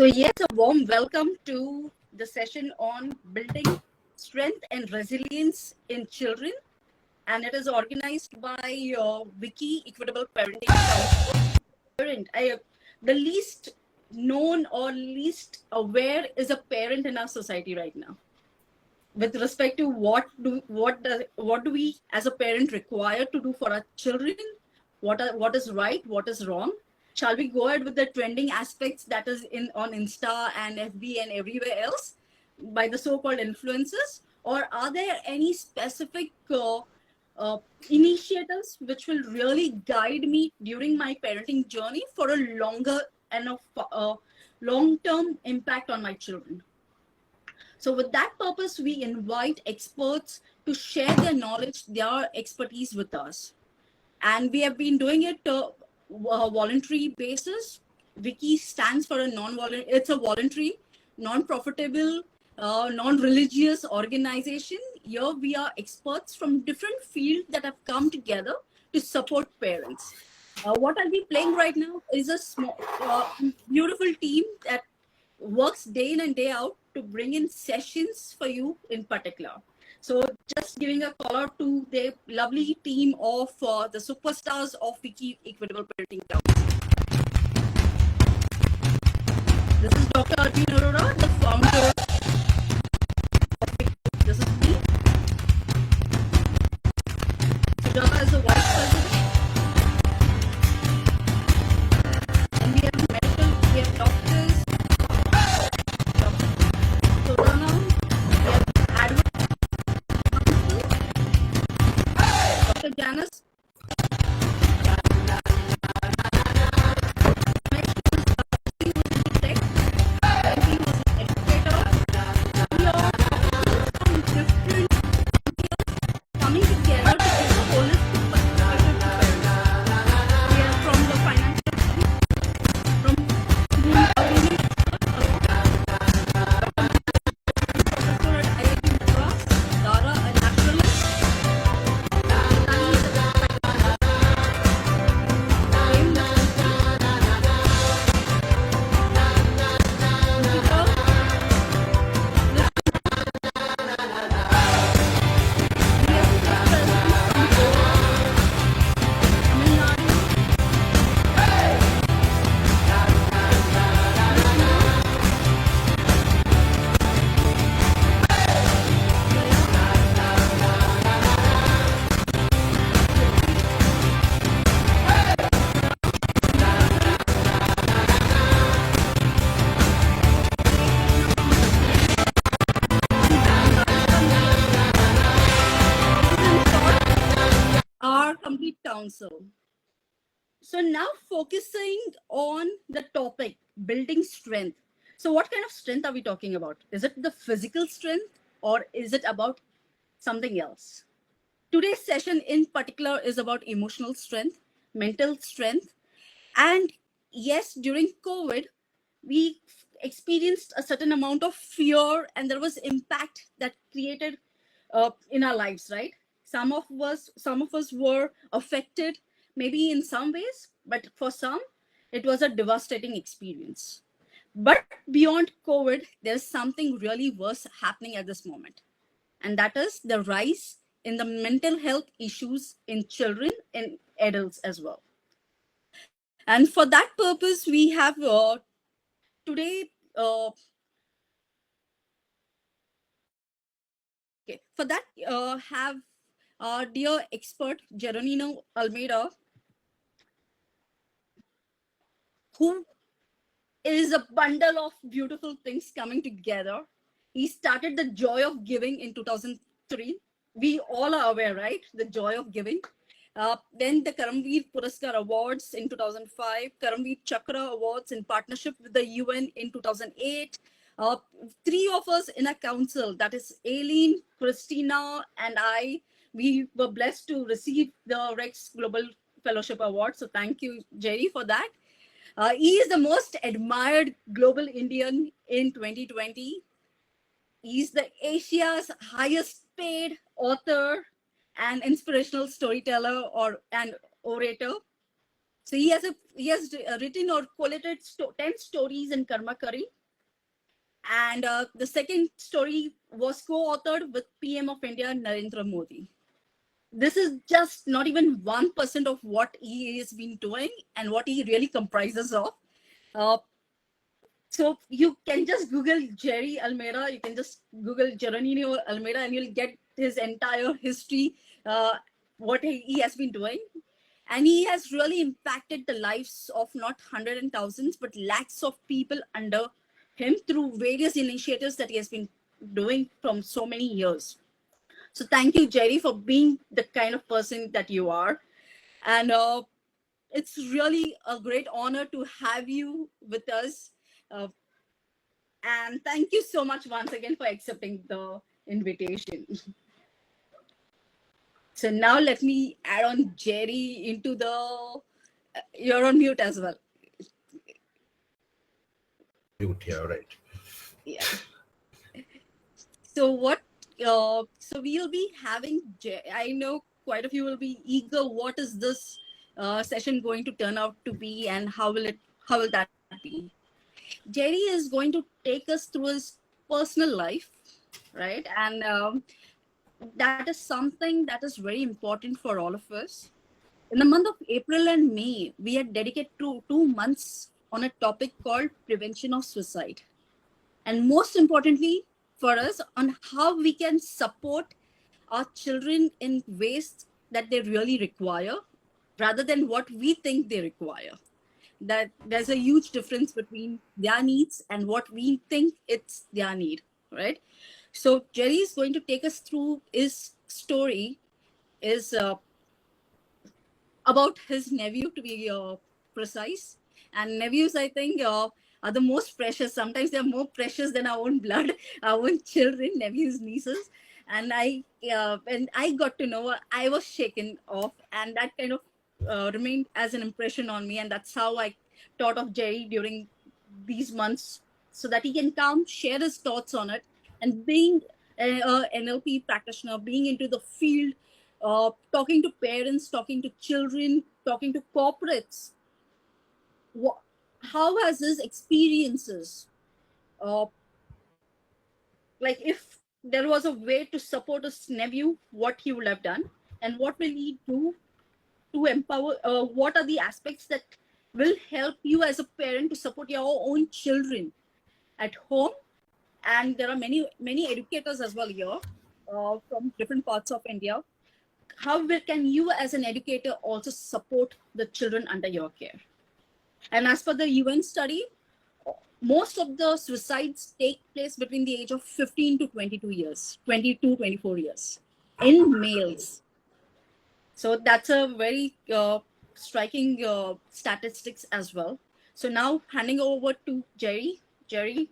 So yes, a warm welcome to the session on building strength and resilience in children, and it is organized by WICCI Equitable Parenting Council. The least known or least aware is a parent in our society right now. With respect to what do we as a parent require to do for our children, what is right, what is wrong. Shall we go ahead with the trending aspects that is in on Insta and FB and everywhere else by the so-called influencers, or are there any specific uh, initiatives which will really guide me during my parenting journey for a longer and a long-term impact on my children? So with that purpose, we invite experts to share their knowledge, their expertise with us. And we have been doing it voluntary basis. WICCI stands for a non-voluntary, it's a voluntary, non-profitable, non-religious organization. Here we are experts from different fields that have come together to support parents. What I'll be playing right now is a small, beautiful team that works day in and day out to bring in sessions for you in particular. So just giving a call out to the lovely team of the superstars of WICCI Equitable Parenting Council. This is Dr. Arjun Arora, the founder of WICCI. This is me. Sujata is the vice president. And we have medical, we have doctors, Dr. Janice. Coming together to give a holistic perspective to parents. We are from the financial, from Professor at IIT Madras, Dara, a naturalist, our complete council. So now focusing on the topic, building strength. So what kind of strength are we talking about? Is it the physical strength or is it about something else? Today's session in particular is about emotional strength, mental strength. And yes, during COVID, we experienced a certain amount of fear and there was impact that created in our lives, right? Some of us were affected, maybe in some ways, but for some, it was a devastating experience. But beyond COVID, there's something really worse happening at this moment. And that is the rise in the mental health issues in children and adults as well. And for that purpose, we have today, for that, have our dear expert, Jeroninio Almeida, who is a bundle of beautiful things coming together. He started the joy of giving in 2003. We all are aware, right? The joy of giving. Then the Karamveer Puraskar Awards in 2005, Karamveer Chakra Awards in partnership with the UN in 2008. Three of us in a council, that is Aileen, Christina, and I, we were blessed to receive the Rex Global Fellowship Award. So thank you, Jerry, for that. He is the most admired global Indian in 2020. He's the Asia's highest paid author and inspirational storyteller and orator. So he has written or collated 10 stories in Karma Kurry. And the second story was co-authored with PM of India, Narendra Modi. This is just not even 1% of what he has been doing and what he really comprises of. So you can just Google Jerry Almeida, you can just Google Jeroninio Almeida, and you'll get his entire history, what he has been doing. And he has really impacted the lives of not hundreds and thousands, but lakhs of people under him through various initiatives that he has been doing from so many years. So thank you, Jerry, for being the kind of person that you are. And it's really a great honor to have you with us. And thank you so much once again for accepting the invitation. So now let me add on Jerry into the, you're on mute as well. Mute here, right. Yeah. So what, so we'll be having, I know quite a few will be eager, what is this session going to turn out to be and how will that be? Jerry is going to take us through his personal life, right? And that is something that is very important for all of us. In the month of April and May, we had dedicated 2 months on a topic called prevention of suicide. And most importantly for us, on how we can support our children in ways that they really require rather than what we think they require. That there's a huge difference between their needs and what we think it's their need, right? So Jerry is going to take us through his story, is about his nephew, to be precise. And nephews, I think, are the most precious. Sometimes they're more precious than our own blood, our own children, nephews, nieces. And when I got to know, I was shaken off, and that kind of remained as an impression on me. And that's how I thought of Jerry during these months, so that he can come share his thoughts on it. And being an NLP practitioner, being into the field, talking to parents, talking to children, talking to corporates, how has his experiences, uh, like if there was a way to support his nephew, what he would have done, and what will he do to empower, what are the aspects that will help you as a parent to support your own children at home. And there are many educators as well here, from different parts of India. How can you as an educator also support the children under your care? And as per the UN study, most of the suicides take place between the age of 15 to 22 years, 22, 24 years in males. So that's a very striking statistics as well. So now handing over to Jerry. Jerry,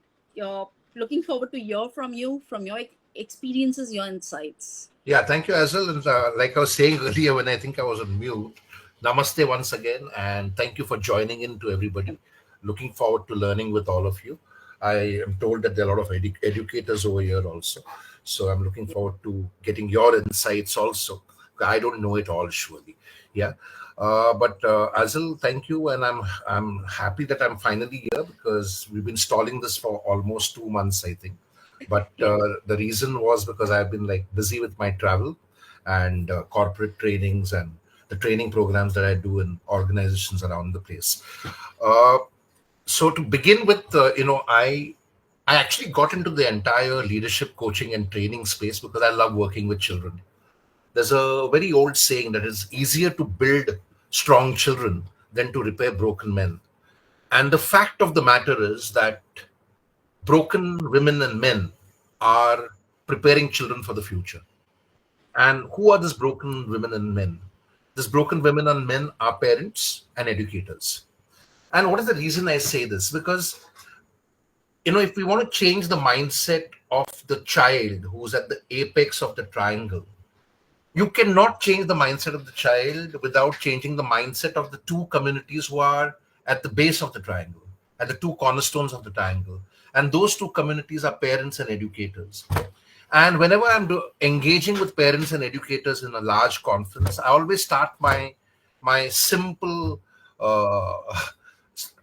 looking forward to hear from you, from your experiences, your insights. Yeah, thank you as well. And like I was saying earlier when I think I was on mute, namaste once again, and thank you for joining in to everybody. Looking forward to learning with all of you. I am told that there are a lot of educators over here also. So I'm looking forward to getting your insights also. I don't know it all, surely. Yeah. But Azil, thank you, and I'm happy that I'm finally here because we've been stalling this for almost 2 months, I think. But Yeah. the reason was because I've been like busy with my travel and corporate trainings and the training programs that I do in organizations around the place. Uh, so to begin with, I actually got into the entire leadership coaching and training space because I love working with children. There's a very old saying that it's easier to build strong children than to repair broken men. And the fact of the matter is that broken women and men are preparing children for the future. And who are these broken women and men? These broken women and men are parents and educators. And what is the reason I say this? Because, if we want to change the mindset of the child who's at the apex of the triangle, you cannot change the mindset of the child without changing the mindset of the two communities who are at the base of the triangle, at the two cornerstones of the triangle. And those two communities are parents and educators. And whenever I'm engaging with parents and educators in a large conference, I always start my simple uh,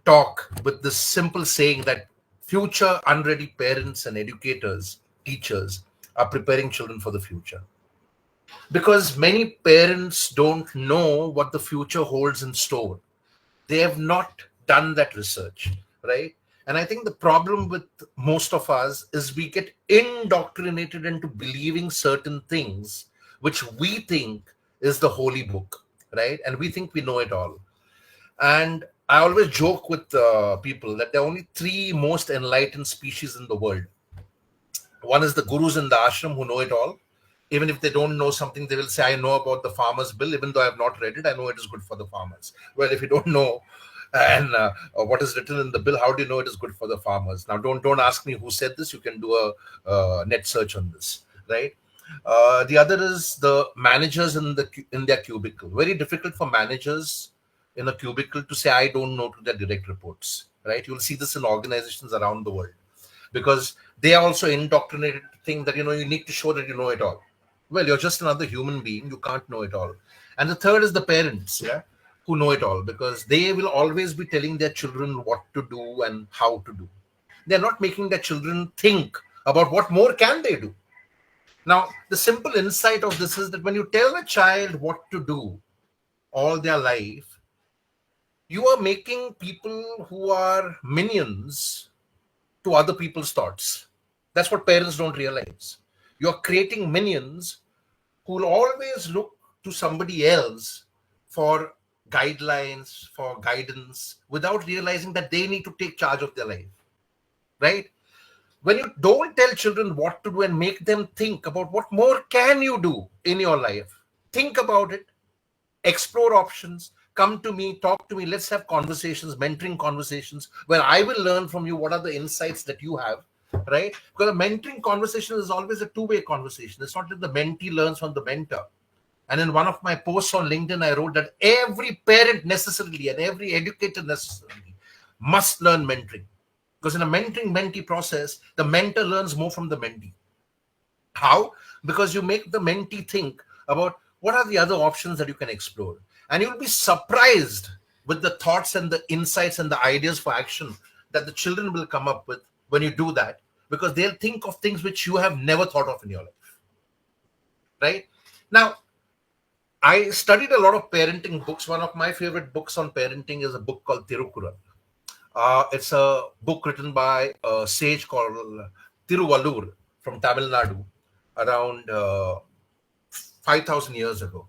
talk with this simple saying that future unready parents and educators, teachers, are preparing children for the future. Because many parents don't know what the future holds in store. They have not done that research, right? And I think the problem with most of us is we get indoctrinated into believing certain things which we think is the holy book, right? And we think we know it all. And I always joke with people that there are only three most enlightened species in the world. One is the gurus in the ashram who know it all. Even if they don't know something, they will say, I know about the farmer's bill. Even though I have not read it, I know it is good for the farmers. Well, if you don't know and what is written in the bill, how do you know it is good for the farmers? Now, don't ask me who said this. You can do a net search on this, right? The other is the managers in their cubicle. Very difficult for managers in a cubicle to say, I don't know to their direct reports, right? You'll see this in organizations around the world because they are also indoctrinated to think that you need to show that you know it all. Well, you're just another human being. You can't know it all. And the third is the parents, yeah, who know it all because they will always be telling their children what to do and how to do. They're not making their children think about what more can they do. Now, the simple insight of this is that when you tell a child what to do all their life, you are making people who are minions to other people's thoughts. That's what parents don't realize. You're creating minions who will always look to somebody else for guidelines, for guidance, without realizing that they need to take charge of their life, right? When you don't tell children what to do and make them think about what more can you do in your life, think about it, explore options, come to me, talk to me, let's have conversations, mentoring conversations where I will learn from you what are the insights that you have, right? Because a mentoring conversation is always a two-way conversation. It's not that the mentee learns from the mentor. And in one of my posts on LinkedIn, I wrote that every parent necessarily and every educator necessarily must learn mentoring. Because in a mentoring-mentee process, the mentor learns more from the mentee. How? Because you make the mentee think about what are the other options that you can explore. And you'll be surprised with the thoughts and the insights and the ideas for action that the children will come up with when you do that, because they'll think of things which you have never thought of in your life. Right? Now, I studied a lot of parenting books. One of my favorite books on parenting is a book called Tirukural. It's a book written by a sage called Tiruvallur from Tamil Nadu around 5,000 years ago.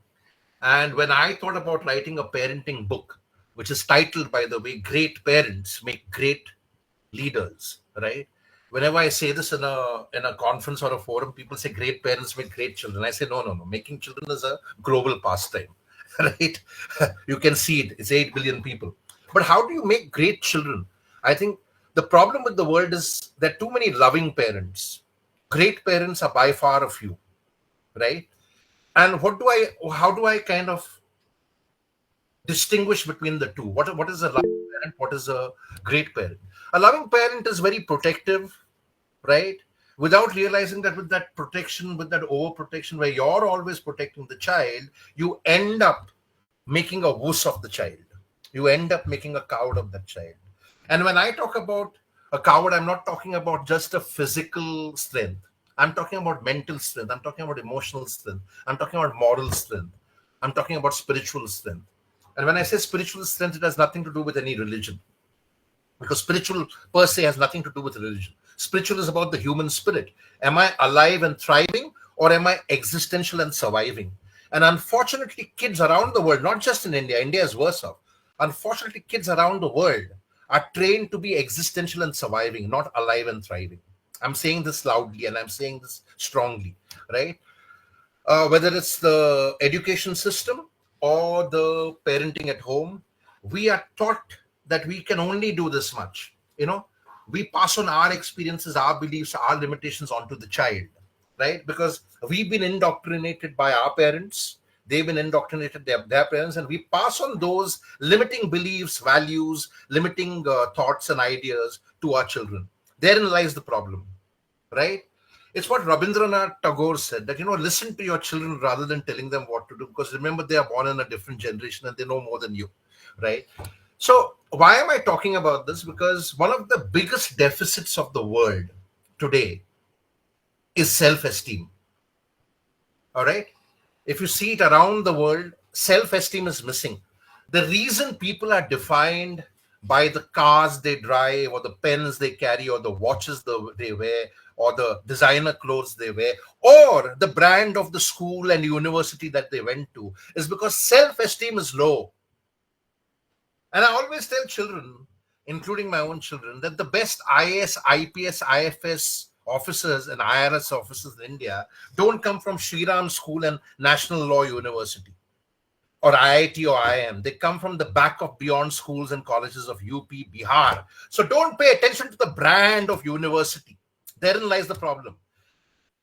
And when I thought about writing a parenting book, which is titled, by the way, Great Parents Make Great Leaders, right? Whenever I say this in a conference or a forum, people say great parents make great children. I say, no. Making children is a global pastime, right? You can see it. It's 8 billion people. But how do you make great children? I think the problem with the world is there are too many loving parents. Great parents are by far a few, right? And how do I kind of distinguish between the two? What is a loving parent? What is a great parent? A loving parent is very protective, right? Without realizing that with that protection, with that overprotection, where you're always protecting the child, you end up making a wuss of the child. You end up making a coward of that child. And when I talk about a coward, I'm not talking about just a physical strength. I'm talking about mental strength. I'm talking about emotional strength. I'm talking about moral strength. I'm talking about spiritual strength. And when I say spiritual strength, it has nothing to do with any religion. Because spiritual per se has nothing to do with religion. Spiritual is about the human spirit. Am I alive and thriving, or am I existential and surviving? And unfortunately, kids around the world, not just in India, India is worse off. Unfortunately, kids around the world are trained to be existential and surviving, not alive and thriving. I'm saying this loudly and I'm saying this strongly, right? Whether it's the education system or the parenting at home, we are taught that we can only do this much. We pass on our experiences, our beliefs, our limitations onto the child, right? Because we've been indoctrinated by our parents, they've been indoctrinated their parents, and we pass on those limiting beliefs, values, limiting thoughts and ideas to our children. Therein lies the problem, right? It's what Rabindranath Tagore said, that listen to your children rather than telling them what to do, because remember, they are born in a different generation and they know more than you, right? So why am I talking about this? Because one of the biggest deficits of the world today is self-esteem. All right. If you see it around the world, self-esteem is missing. The reason people are defined by the cars they drive, or the pens they carry, or the watches they wear, or the designer clothes they wear, or the brand of the school and university that they went to, is because self-esteem is low. And I always tell children, including my own children, that the best IAS, IPS, IFS officers and IRS officers in India don't come from Shriram School and National Law University or IIT or IIM. They come from the back of beyond schools and colleges of UP, Bihar. So don't pay attention to the brand of university. Therein lies the problem.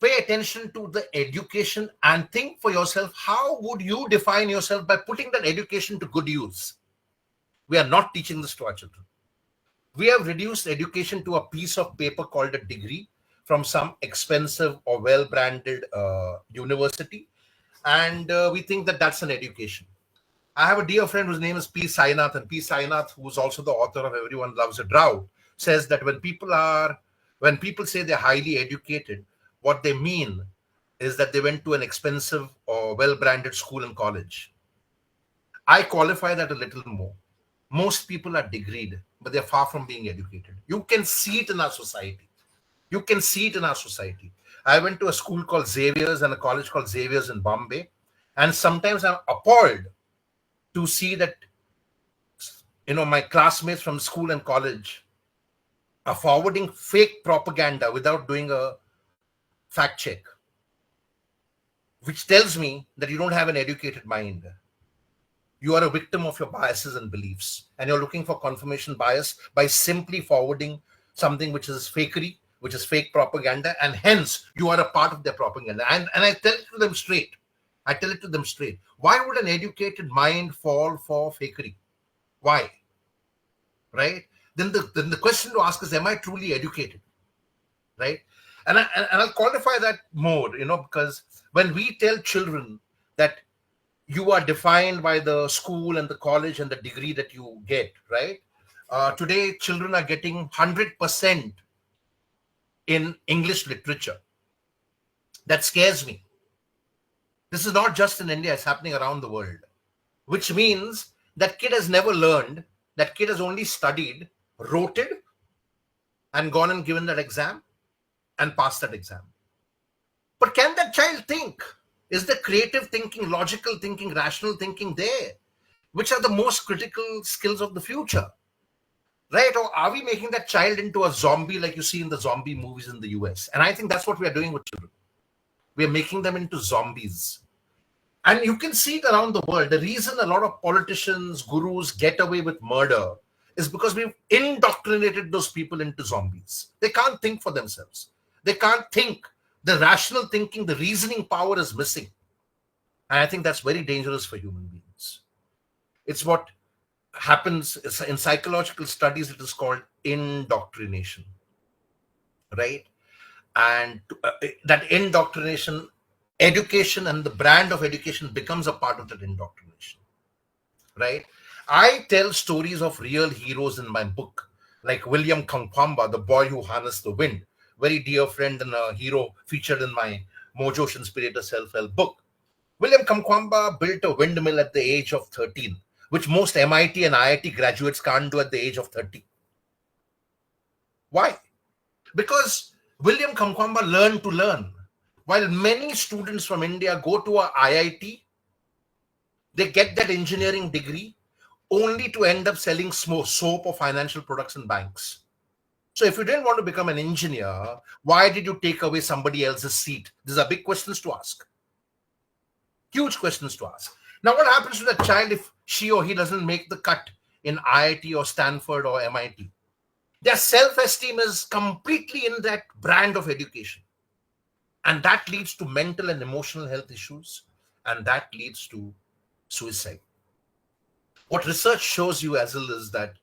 Pay attention to the education and think for yourself, how would you define yourself by putting that education to good use? We are not teaching this to our children. We have reduced education to a piece of paper called a degree from some expensive or well-branded university, and we think that that's an education. I have a dear friend whose name is P. Sainath, and P. Sainath, who is also the author of Everyone Loves a Drought, says that when people say they're highly educated, what they mean is that they went to an expensive or well-branded school and college. I qualify that a little more. Most people are degreed, but they're far from being educated. You can see it in our society. You can see it in our society. I went to a school called Xavier's and a college called Xavier's in Bombay, and sometimes I'm appalled to see that, my classmates from school and college are forwarding fake propaganda without doing a fact check, which tells me that you don't have an educated mind. You are a victim of your biases and beliefs, and you're looking for confirmation bias by simply forwarding something which is fakery, which is fake propaganda, and hence you are a part of their propaganda. And I tell it to them straight. I tell it to them straight. Why would an educated mind fall for fakery? Why? Right? Then the question to ask is, am I truly educated? Right? And I'll qualify that more, because when we tell children that you are defined by the school and the college and the degree that you get, right? Today, children are getting 100% in English literature. That scares me. This is not just in India, it's happening around the world, which means that kid has never learned, that kid has only studied, wrote it, and gone and given that exam and passed that exam. But can that child think? Is the creative thinking, logical thinking, rational thinking there? Which are the most critical skills of the future? Right? Or are we making that child into a zombie like you see in the zombie movies in the US? And I think that's what we are doing with children. We are making them into zombies. And you can see it around the world. The reason a lot of politicians, gurus get away with murder is because we've indoctrinated those people into zombies. They can't think for themselves. They can't think. The rational thinking, the reasoning power is missing. And I think that's very dangerous for human beings. It's what happens in psychological studies. It is called indoctrination, right? And that indoctrination, education and the brand of education becomes a part of that indoctrination, right? I tell stories of real heroes in my book, like William Kamkwamba, the boy who harnessed the wind, very dear friend and a hero featured in my Mojo Inspirator self-help book. William Kamkwamba built a windmill at the age of 13, which most MIT and IIT graduates can't do at the age of 30. Why? Because William Kamkwamba learned to learn. While many students from India go to a IIT, they get that engineering degree only to end up selling soap or financial products in banks. So if you didn't want to become an engineer, why did you take away somebody else's seat? These are big questions to ask. Huge questions to ask. Now, what happens to that child if she or he doesn't make the cut in IIT or Stanford or MIT? Their self-esteem is completely in that brand of education. And that leads to mental and emotional health issues. And that leads to suicide. What research shows you, Azil, is that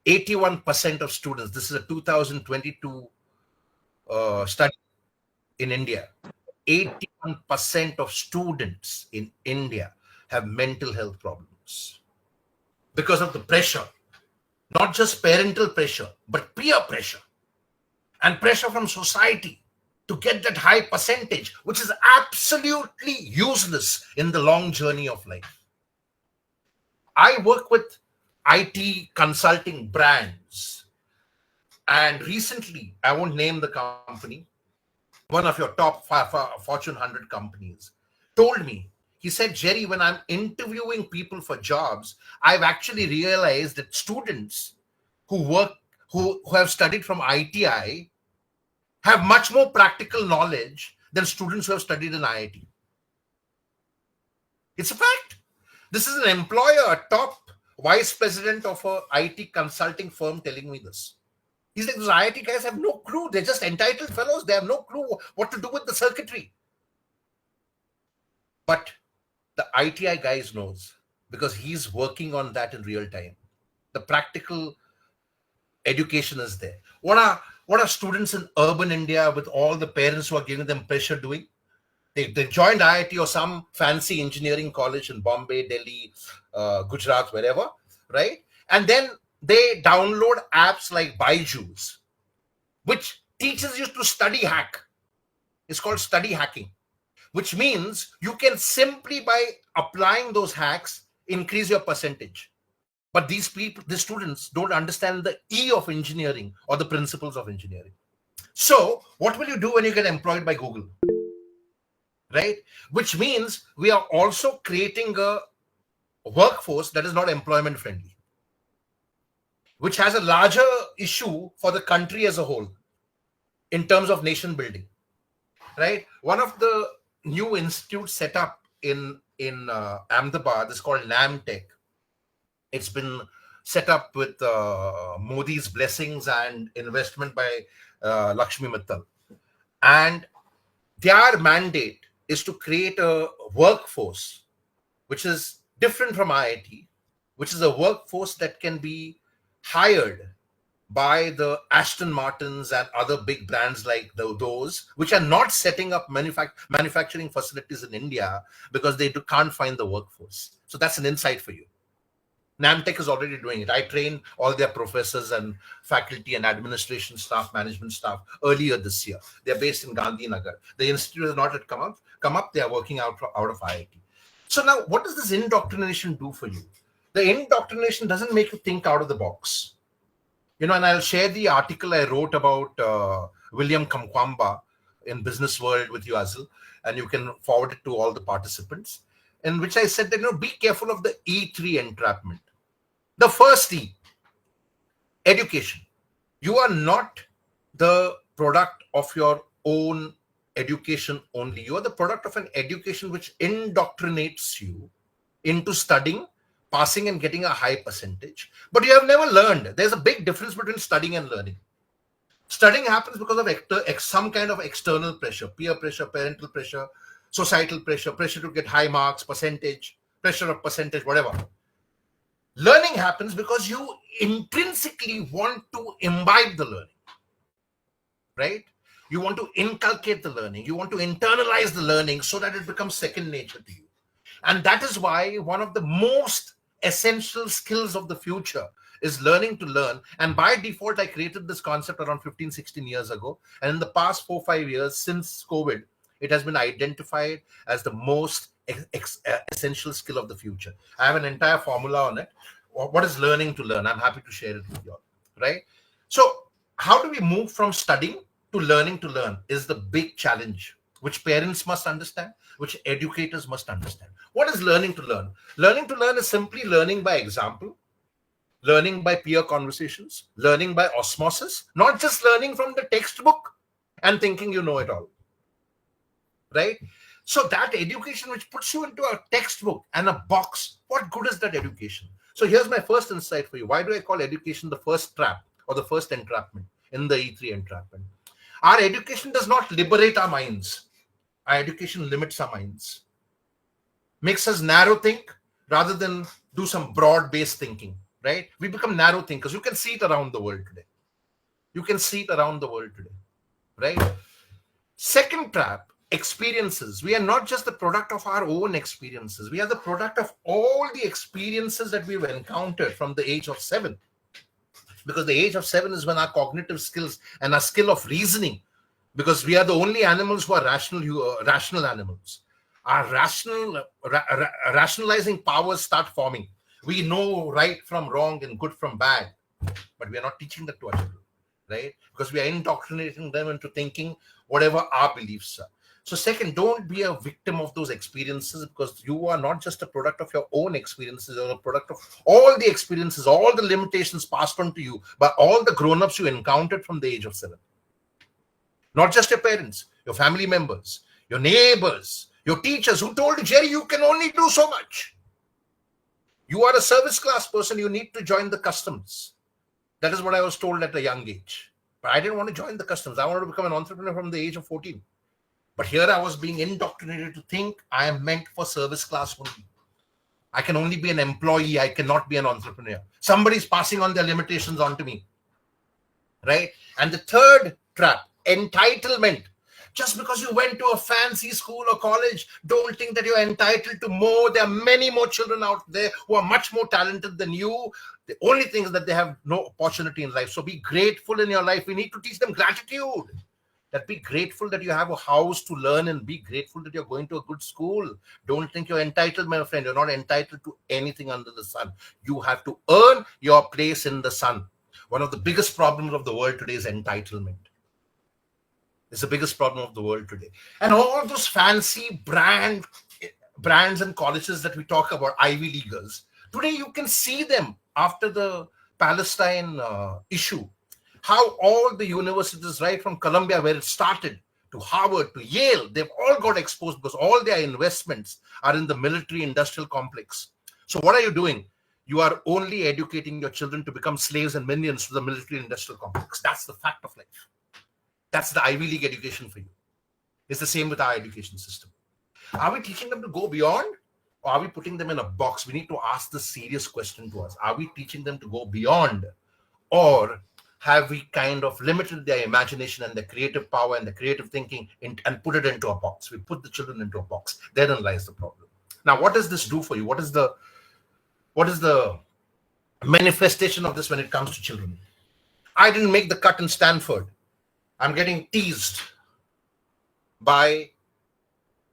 81% of students, this is a 2022 study in India, 81% of students in India have mental health problems. because of the pressure, not just parental pressure, but peer pressure and pressure from society to get that high percentage, which is absolutely useless in the long journey of life. I work with IT consulting brands, and recently, I won't name the company, one of your top Fortune 100 companies, told me, he said, Jerry, when I'm interviewing people for jobs, I've actually realized that students who work, who have studied from ITI have much more practical knowledge than students who have studied in IIT. It's a fact. This is an employer, a top vice president of a IT consulting firm telling me this. He's like, those IIT guys have no clue. They're just entitled fellows. They have no clue what to do with the circuitry. But the ITI guys knows because he's working on that in real time. The practical education is there. What are students in urban India with all the parents who are giving them pressure doing? They joined IIT or some fancy engineering college in Bombay, Delhi, Gujarat, wherever, right? And then they download apps like Byju's, which teaches you to study hack. It's called study hacking, which means you can simply, by applying those hacks, increase your percentage. But these people, the students, don't understand the E of engineering or the principles of engineering. So what will you do when you get employed by Google? Right? Which means we are also creating a workforce that is not employment friendly, which has a larger issue for the country as a whole in terms of nation building. Right? One of the new institutes set up in Ahmedabad is called NAMTech. It's been set up with Modi's blessings and investment by Lakshmi Mittal. And their mandate is to create a workforce which is different from IIT, which is a workforce that can be hired by the Aston Martins and other big brands like those, which are not setting up manufacturing facilities in India because they can't find the workforce. So that's an insight for you. NAMTech is already doing it. I trained all their professors and faculty and administration staff, management staff earlier this year. They're based in Gandhinagar. The institute has not yet come up. They are working out of IIT. So now, what does this indoctrination do for you? The indoctrination doesn't make you think out of the box. And I'll share the article I wrote about William Kamkwamba in Business World with you, Azil, and you can forward it to all the participants, in which I said that, be careful of the E3 entrapment. The first E, education. You are not the product of your own education only. You are the product of an education which indoctrinates you into studying, passing and getting a high percentage. But you have never learned. There's a big difference between studying and learning. Studying happens because of some kind of external pressure, peer pressure, parental pressure, societal pressure, pressure to get high marks, percentage, pressure of percentage, whatever. Learning happens because you intrinsically want to imbibe the learning, right? You want to inculcate the learning. You want to internalize the learning so that it becomes second nature to you. And that is why one of the most essential skills of the future is learning to learn. And by default, I created this concept around 15, 16 years ago. And in the past 4-5 years since COVID, it has been identified as the most essential skill of the future. I have an entire formula on it. What is learning to learn? I'm happy to share it with you all, right? So how do we move from studying to learning to learn is the big challenge, which parents must understand, which educators must understand. What is learning to learn? Learning to learn is simply learning by example, learning by peer conversations, learning by osmosis, not just learning from the textbook and thinking you know it all. Right? So that education which puts you into a textbook and a box, what good is that education? So here's my first insight for you. Why do I call education the first trap or the first entrapment in the E3 entrapment? Our education does not liberate our minds. Our education limits our minds. Makes us narrow think rather than do some broad-based thinking, right? We become narrow thinkers. You can see it around the world today. Right? Second trap experiences. We are not just the product of our own experiences. We are the product of all the experiences that we've encountered from the age of 7. Because the age of 7 is when our cognitive skills and our skill of reasoning, because we are the only animals who are rational animals. Our rationalizing powers start forming. We know right from wrong and good from bad, but we are not teaching that to our children, right? Because we are indoctrinating them into thinking whatever our beliefs are. So second, don't be a victim of those experiences, because you are not just a product of your own experiences, you're a product of all the experiences, all the limitations passed on to you by all the grown-ups you encountered from the age of 7. Not just your parents, your family members, your neighbors, your teachers who told you, Jerry, you can only do so much. You are a service class person, you need to join the customs. That is what I was told at a young age. But I didn't want to join the customs. I wanted to become an entrepreneur from the age of 14. But here I was being indoctrinated to think I am meant for service class only. I can only be an employee. I cannot be an entrepreneur. Somebody's passing on their limitations onto me, right? And the third trap, entitlement. Just because you went to a fancy school or college, don't think that you're entitled to more. There are many more children out there who are much more talented than you. The only thing is that they have no opportunity in life. So be grateful in your life. We need to teach them gratitude. That be grateful that you have a house to learn, and be grateful that you're going to a good school. Don't think you're entitled, my friend. You're not entitled to anything under the sun. You have to earn your place in the sun. One of the biggest problems of the world today is entitlement. It's the biggest problem of the world today. And all those fancy brands and colleges that we talk about, Ivy Leaguers, today you can see them after the Palestine issue. How all the universities, right from Columbia, where it started, to Harvard, to Yale, they've all got exposed because all their investments are in the military-industrial complex. So what are you doing? You are only educating your children to become slaves and minions to the military-industrial complex. That's the fact of life. That's the Ivy League education for you. It's the same with our education system. Are we teaching them to go beyond, or are we putting them in a box? We need to ask the serious question to us. Are we teaching them to go beyond, or have we kind of limited their imagination and their creative power and the creative thinking and put it into a box? We put the children into a box. Therein lies the problem. Now, what does this do for you? What is the manifestation of this when it comes to children? I didn't make the cut in Stanford. I'm getting teased by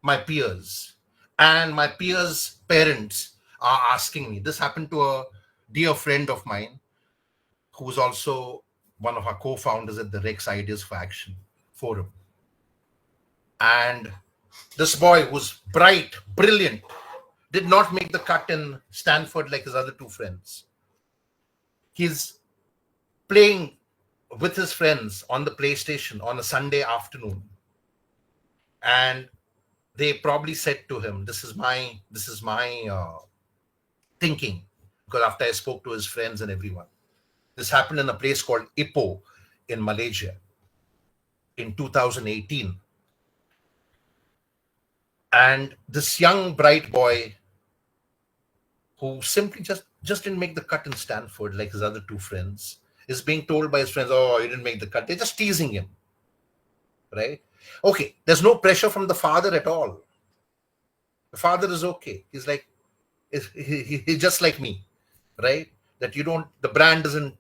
my peers, and my peers' parents are asking me. This happened to a dear friend of mine who's also one of our co-founders at the Rex Ideas for Action Forum. And this boy, who's bright, brilliant, did not make the cut in Stanford like his other two friends. He's playing with his friends on the PlayStation on a Sunday afternoon. And they probably said to him, this is my thinking, because after I spoke to his friends and everyone. This happened in a place called Ipoh in Malaysia in 2018. And this young, bright boy who simply just didn't make the cut in Stanford like his other two friends is being told by his friends, oh, you didn't make the cut. They're just teasing him, right? Okay, there's no pressure from the father at all. The father is okay. He's like, he's just like me, right? That the brand doesn't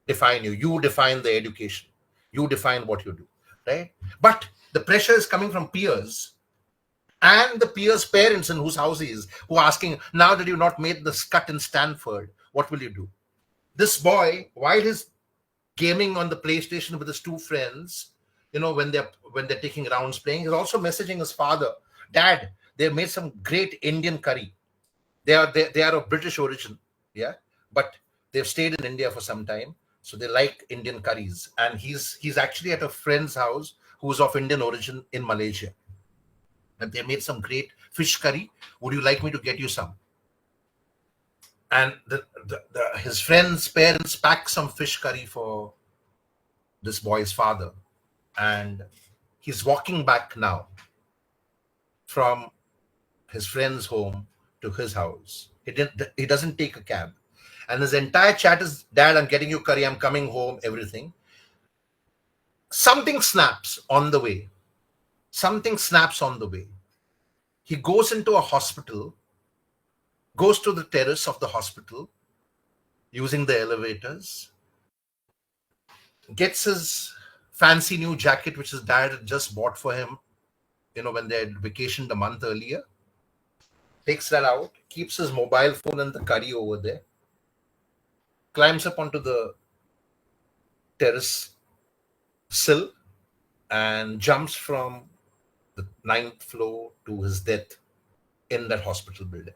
define you. You define the education. You define what you do, right? But the pressure is coming from peers and the peers' parents in whose house he is, who are asking, now that you've not made this cut in Stanford, what will you do? This boy, while he's gaming on the PlayStation with his two friends, when they're taking rounds playing, he's also messaging his father, Dad, they made some great Indian curry. They are of British origin, yeah, but they've stayed in India for some time, so they like Indian curries. And he's actually at a friend's house who's of Indian origin in Malaysia, and they made some great fish curry. Would you like me to get you some? And his friend's parents packed some fish curry for this boy's father, and he's walking back now from his friend's home to his house. He doesn't take a cab, and his entire chat is, Dad, I'm getting you curry, I'm coming home, everything. Something snaps on the way. Something snaps on the way. He goes into a hospital, goes to the terrace of the hospital using the elevators, gets his fancy new jacket, which his dad had just bought for him, when they had vacationed a month earlier, takes that out, keeps his mobile phone and the curry over there, climbs up onto the terrace sill, and jumps from the ninth floor to his death in that hospital building.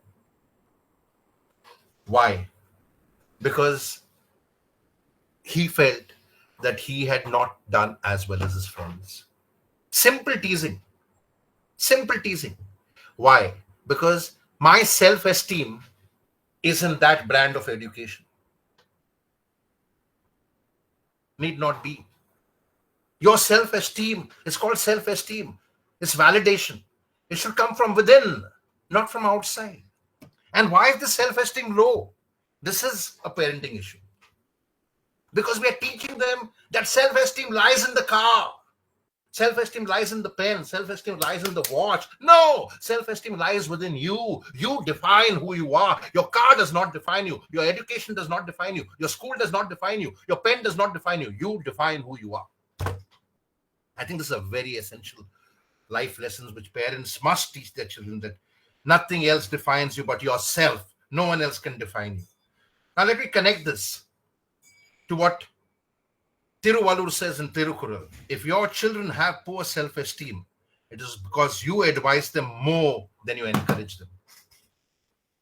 Why? Because he felt that he had not done as well as his friends. Simple teasing. Simple teasing. Why? Because my self-esteem isn't that brand of education. Need not be. Your self-esteem is called self-esteem. It's validation. It should come from within, not from outside. And why is the self-esteem low? This is a parenting issue. Because we are teaching them that self-esteem lies in the car. Self-esteem lies in the pen. Self-esteem lies in the watch. No! Self-esteem lies within you. You define who you are. Your car does not define you. Your education does not define you. Your school does not define you. Your pen does not define you. You define who you are. I think this is a very essential life lessons which parents must teach their children, that nothing else defines you but yourself. No one else can define you. Now let me connect this to what Tiruvalur says in Tirukural. If your children have poor self-esteem, it is because you advise them more than you encourage them.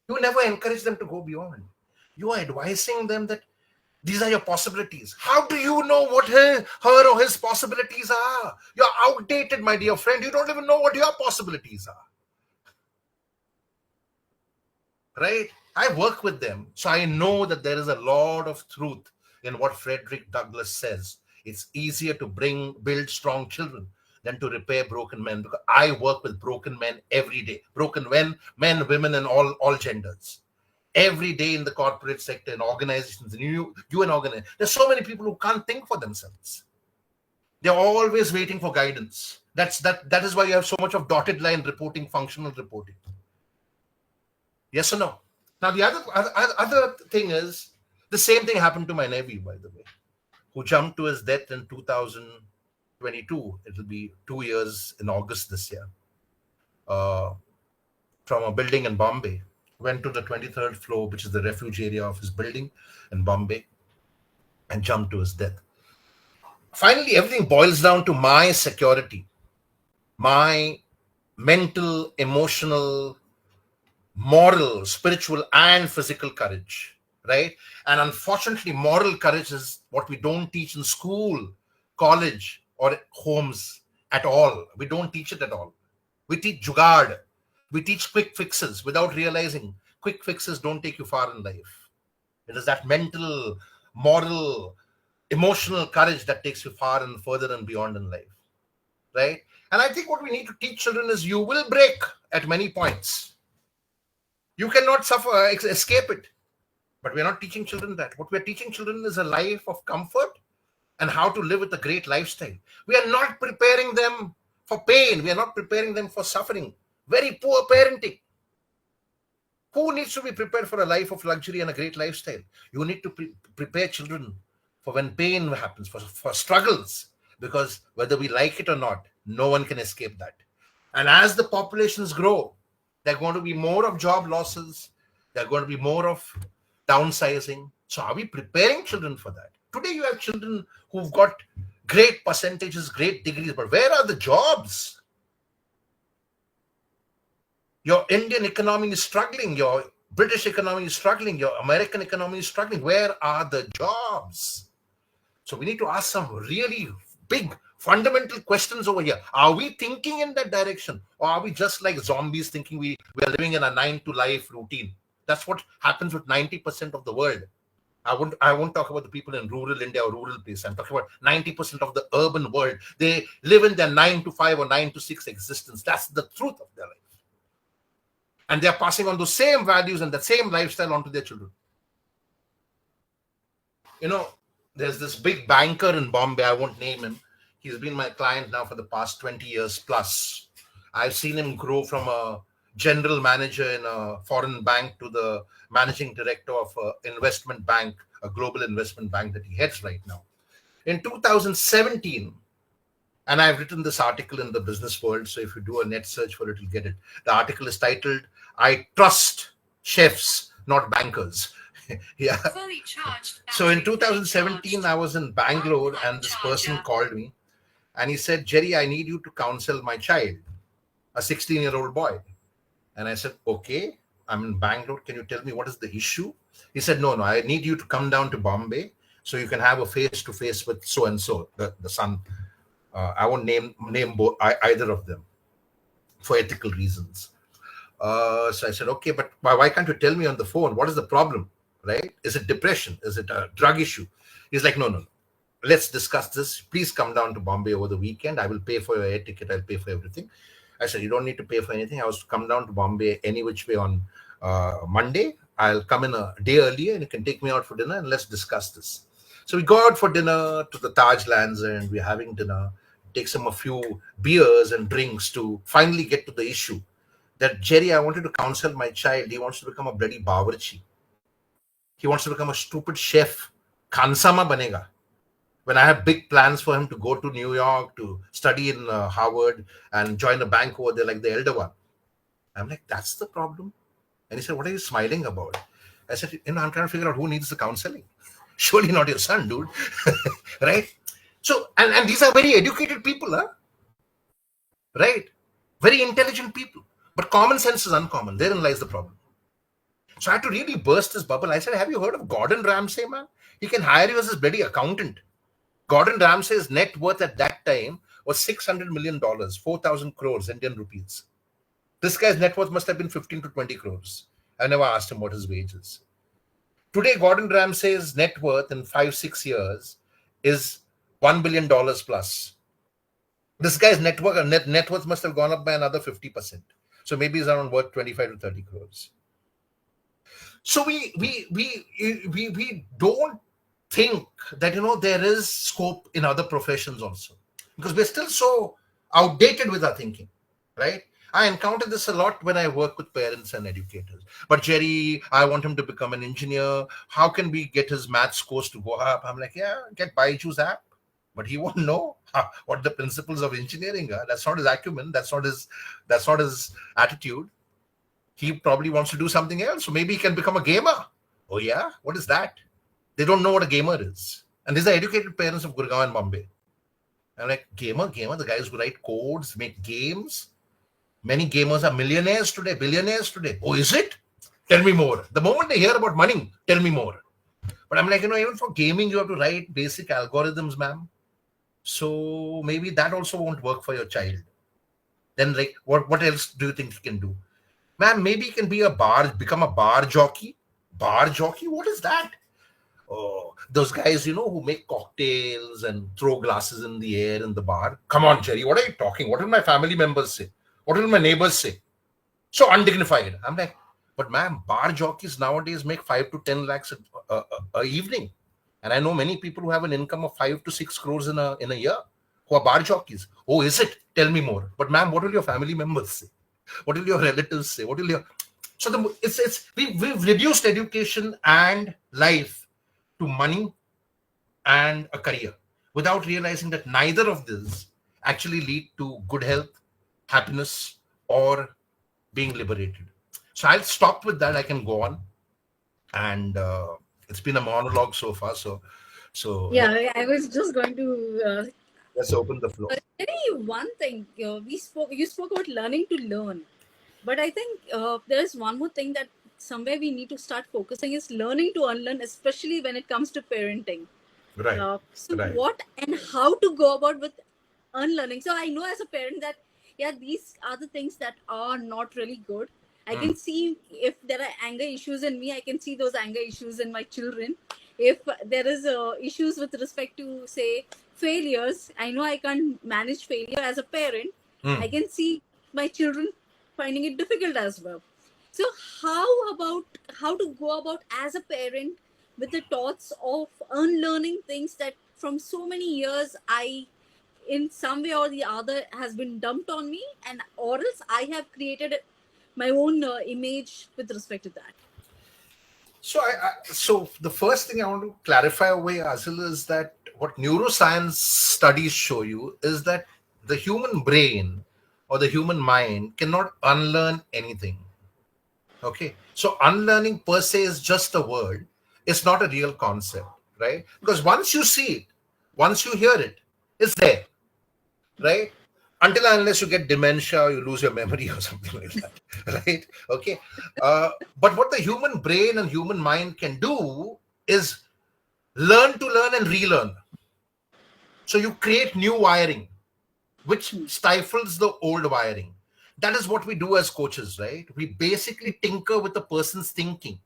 You never encourage them to go beyond. You are advising them that these are your possibilities. How do you know what her or his possibilities are? You're outdated, my dear friend. You don't even know what your possibilities are. Right? I work with them, so I know that there is a lot of truth in what Frederick Douglass says. It's easier to build strong children than to repair broken men, because I work with broken men every day. Broken men, women, and all genders. Every day in the corporate sector, in organizations, and you and organize. There's so many people who can't think for themselves. They're always waiting for guidance. That is why you have so much of dotted line reporting, functional reporting. Yes or no? Now the other thing is, the same thing happened to my nephew, by the way, who jumped to his death in 2022. It will be 2 years in August this year. From a building in Bombay. Went to the 23rd floor, which is the refuge area of his building in Bombay, and jumped to his death. Finally, everything boils down to my security, my mental, emotional, moral, spiritual, and physical courage, right? And unfortunately, moral courage is what we don't teach in school, college, or homes at all. We don't teach it at all. We teach jugaad. We teach quick fixes without realizing quick fixes don't take you far in life. It is that mental, moral, emotional courage that takes you far and further and beyond in life, right? And I think what we need to teach children is you will break at many points. You cannot escape it. But we're not teaching children that. What we're teaching children is a life of comfort and how to live with a great lifestyle. We are not preparing them for pain. We are not preparing them for suffering. Very poor parenting. Who needs to be prepared for a life of luxury and a great lifestyle? You need to prepare children for when pain happens, for struggles, because whether we like it or not, no one can escape that. And as the populations grow, there are going to be more of job losses. There are going to be more of downsizing. So are we preparing children for that? Today you have children who've got great percentages, great degrees, but where are the jobs? Your Indian economy is struggling. Your British economy is struggling. Your American economy is struggling. Where are the jobs? So we need to ask some really big fundamental questions over here. Are we thinking in that direction? Or are we just like zombies thinking we are living in a 9-to-life routine? That's what happens with 90% of the world. I won't talk about the people in rural India or rural place. I'm talking about 90% of the urban world. They live in their 9-to-5 or 9-to-6 existence. That's the truth of their life. And they're passing on those same values and the same lifestyle onto their children. There's this big banker in Bombay, I won't name him. He's been my client now for the past 20 years plus. I've seen him grow from a general manager in a foreign bank to the managing director of an investment bank, a global investment bank that he heads right now. In 2017, and I've written this article in the business world, so if you do a net search for it, you'll get it. The article is titled, I Trust Chefs, Not Bankers. Yeah. So in 2017, I was in Bangalore and this person called me and he said, Jerry, I need you to counsel my child, a 16-year-old boy. And I said, okay, I'm in Bangalore. Can you tell me what is the issue? He said, no, I need you to come down to Bombay so you can have a face-to-face with so-and-so, the son. I won't name either of them for ethical reasons. So I said, okay, but why can't you tell me on the phone? What is the problem, right? Is it depression? Is it a drug issue? He's like, no. Let's discuss this. Please come down to Bombay over the weekend. I will pay for your air ticket. I'll pay for everything. I said, you don't need to pay for anything. I was to come down to Bombay any which way on Monday. I'll come in a day earlier and you can take me out for dinner and let's discuss this. So we go out for dinner to the Taj Lands and we're having dinner. Takes him a few beers and drinks to finally get to the issue that, Jerry, I wanted to counsel my child. He wants to become a bloody bawarchi. He wants to become a stupid chef. Khansama banega. When I have big plans for him to go to New York, to study in Harvard and join a bank over there like the elder one. I'm like, that's the problem? And he said, what are you smiling about? I said, I'm trying to figure out who needs the counseling. Surely not your son, dude. Right? So, and these are very educated people, huh? Right? Very intelligent people. But common sense is uncommon. Therein lies the problem. So I had to really burst this bubble. I said, have you heard of Gordon Ramsay, man? He can hire you as his bloody accountant. Gordon Ramsay's net worth at that time was $600 million, 4,000 crores Indian rupees. This guy's net worth must have been 15 to 20 crores. I never asked him what his wage is. Today, Gordon Ramsay's net worth in 5-6 years is $1 billion plus. This guy's net worth must have gone up by another 50%. So maybe he's around worth 25 to 30 crores. So we don't think that there is scope in other professions also, because we're still so outdated with our thinking, right? I encounter this a lot when I work with parents and educators. But Jerry, I want him to become an engineer. How can we get his math scores to go up? I'm like, yeah, get Byju's app. But he won't know what the principles of engineering are. That's not his acumen. That's not his attitude. He probably wants to do something else. So maybe he can become a gamer. Oh yeah? What is that? They don't know what a gamer is. And these are educated parents of Gurgaon and Bombay. I'm like, gamer, the guys who write codes, make games. Many gamers are millionaires today, billionaires today. Oh, is it? Tell me more. The moment they hear about money, tell me more. But I'm like, even for gaming, you have to write basic algorithms, ma'am. So maybe that also won't work for your child. Then like, what else do you think you can do? Ma'am, maybe you can become a bar jockey. Bar jockey? What is that? Oh, those guys, who make cocktails and throw glasses in the air in the bar. Come on, Jerry, what are you talking? What will my family members say? What will my neighbors say? So undignified. I'm like, but ma'am, bar jockeys nowadays make 5 to 10 lakhs a evening. And I know many people who have an income of 5 to 6 crores in a year who are bar jockeys. Oh, is it? Tell me more. But ma'am, what will your family members say? What will your relatives say? So we've reduced education and life to money and a career without realizing that neither of these actually lead to good health, happiness, or being liberated. So I'll stop with that. I can go on. And it's been a monologue so far. So yeah, I was just going to let's open the floor. tell you one thing. You spoke about learning to learn, but I think there's one more thing that somewhere we need to start focusing is learning to unlearn, especially when it comes to parenting. Right. Right. What and how to go about with unlearning. So I know as a parent that these are the things that are not really good. I can see if there are anger issues in me, I can see those anger issues in my children. If there is issues with respect to, say, failures, I know I can't manage failure as a parent. I can see my children finding it difficult as well. So how to go about as a parent with the thoughts of unlearning things that from so many years I in some way or the other has been dumped on me, and or else I have created my own image with respect to that. So the first thing I want to clarify away, Azil, is that what neuroscience studies show you is that the human brain or the human mind cannot unlearn anything. Okay, so unlearning per se is just a word. It's not a real concept, right? Because once you see it, once you hear it, it's there, right? Until and unless you get dementia or you lose your memory or something like that, right? Okay. But what the human brain and human mind can do is learn to learn and relearn. So you create new wiring, which stifles the old wiring. That is what we do as coaches, right? We basically tinker with the person's thinking,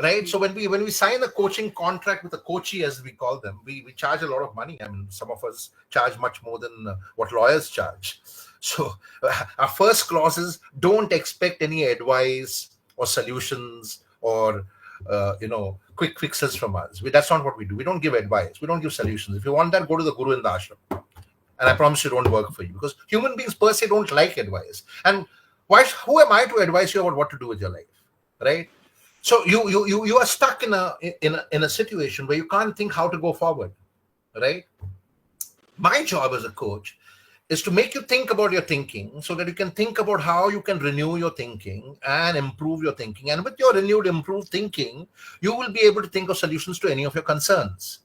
right? So when we sign a coaching contract with a coachee, as we call them, we charge a lot of money. I mean, some of us charge much more than what lawyers charge. So our first clause is don't expect any advice or solutions or quick fixes from us. That's not what we do. We don't give advice. We don't give solutions. If you want that, go to the guru in the ashram. And I promise you, it won't work for you, because human beings per se don't like advice. And who am I to advise you about what to do with your life, right? So you are stuck in a situation where you can't think how to go forward, right? My job as a coach is to make you think about your thinking so that you can think about how you can renew your thinking and improve your thinking. And with your renewed, improved thinking, you will be able to think of solutions to any of your concerns.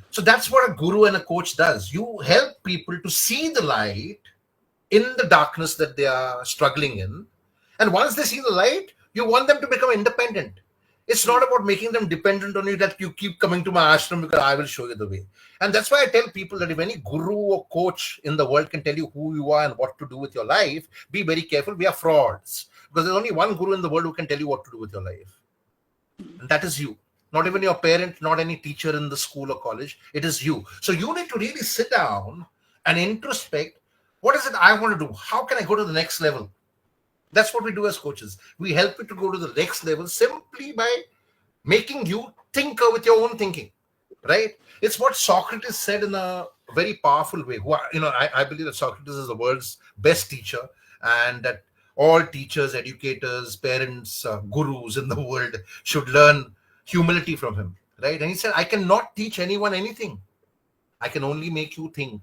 So that's what a guru and a coach does. You help people to see the light in the darkness that they are struggling in. And once they see the light, you want them to become independent. It's not about making them dependent on you, that you keep coming to my ashram because I will show you the way. And that's why I tell people that if any guru or coach in the world can tell you who you are and what to do with your life, be very careful. We are frauds. Because there's only one guru in the world who can tell you what to do with your life. And that is you. Not even your parent, not any teacher in the school or college. It is you. So you need to really sit down and introspect. What is it I want to do? How can I go to the next level? That's what we do as coaches. We help you to go to the next level simply by making you tinker with your own thinking, right? It's what Socrates said in a very powerful way. I believe that Socrates is the world's best teacher, and that all teachers, educators, parents, gurus in the world should learn humility from him, right? And he said, I cannot teach anyone anything. I can only make you think.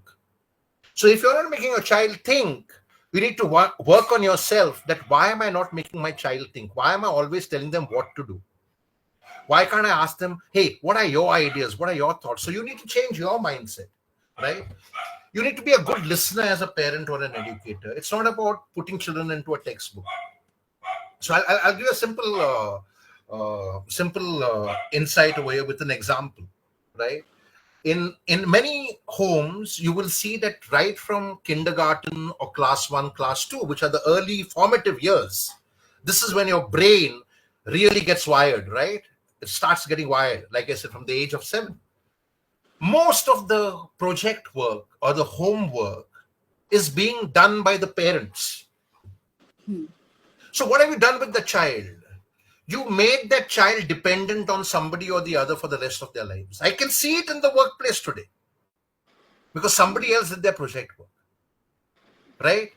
So if you're not making a child think, you need to work on yourself, that why am I not making my child think? Why am I always telling them what to do? Why can't I ask them, hey, what are your ideas? What are your thoughts? So you need to change your mindset, right? You need to be a good listener as a parent or an educator. It's not about putting children into a textbook. So I'll give you a simple insight over here with an example, right? In many homes, you will see that right from kindergarten or class 1, class 2, which are the early formative years, this is when your brain really gets wired, right? It starts getting wired, like I said, from the age of 7. Most of the project work or the homework is being done by the parents. So what have you done with the child? You made that child dependent on somebody or the other for the rest of their lives. I can see it in the workplace today because somebody else did their project work, right?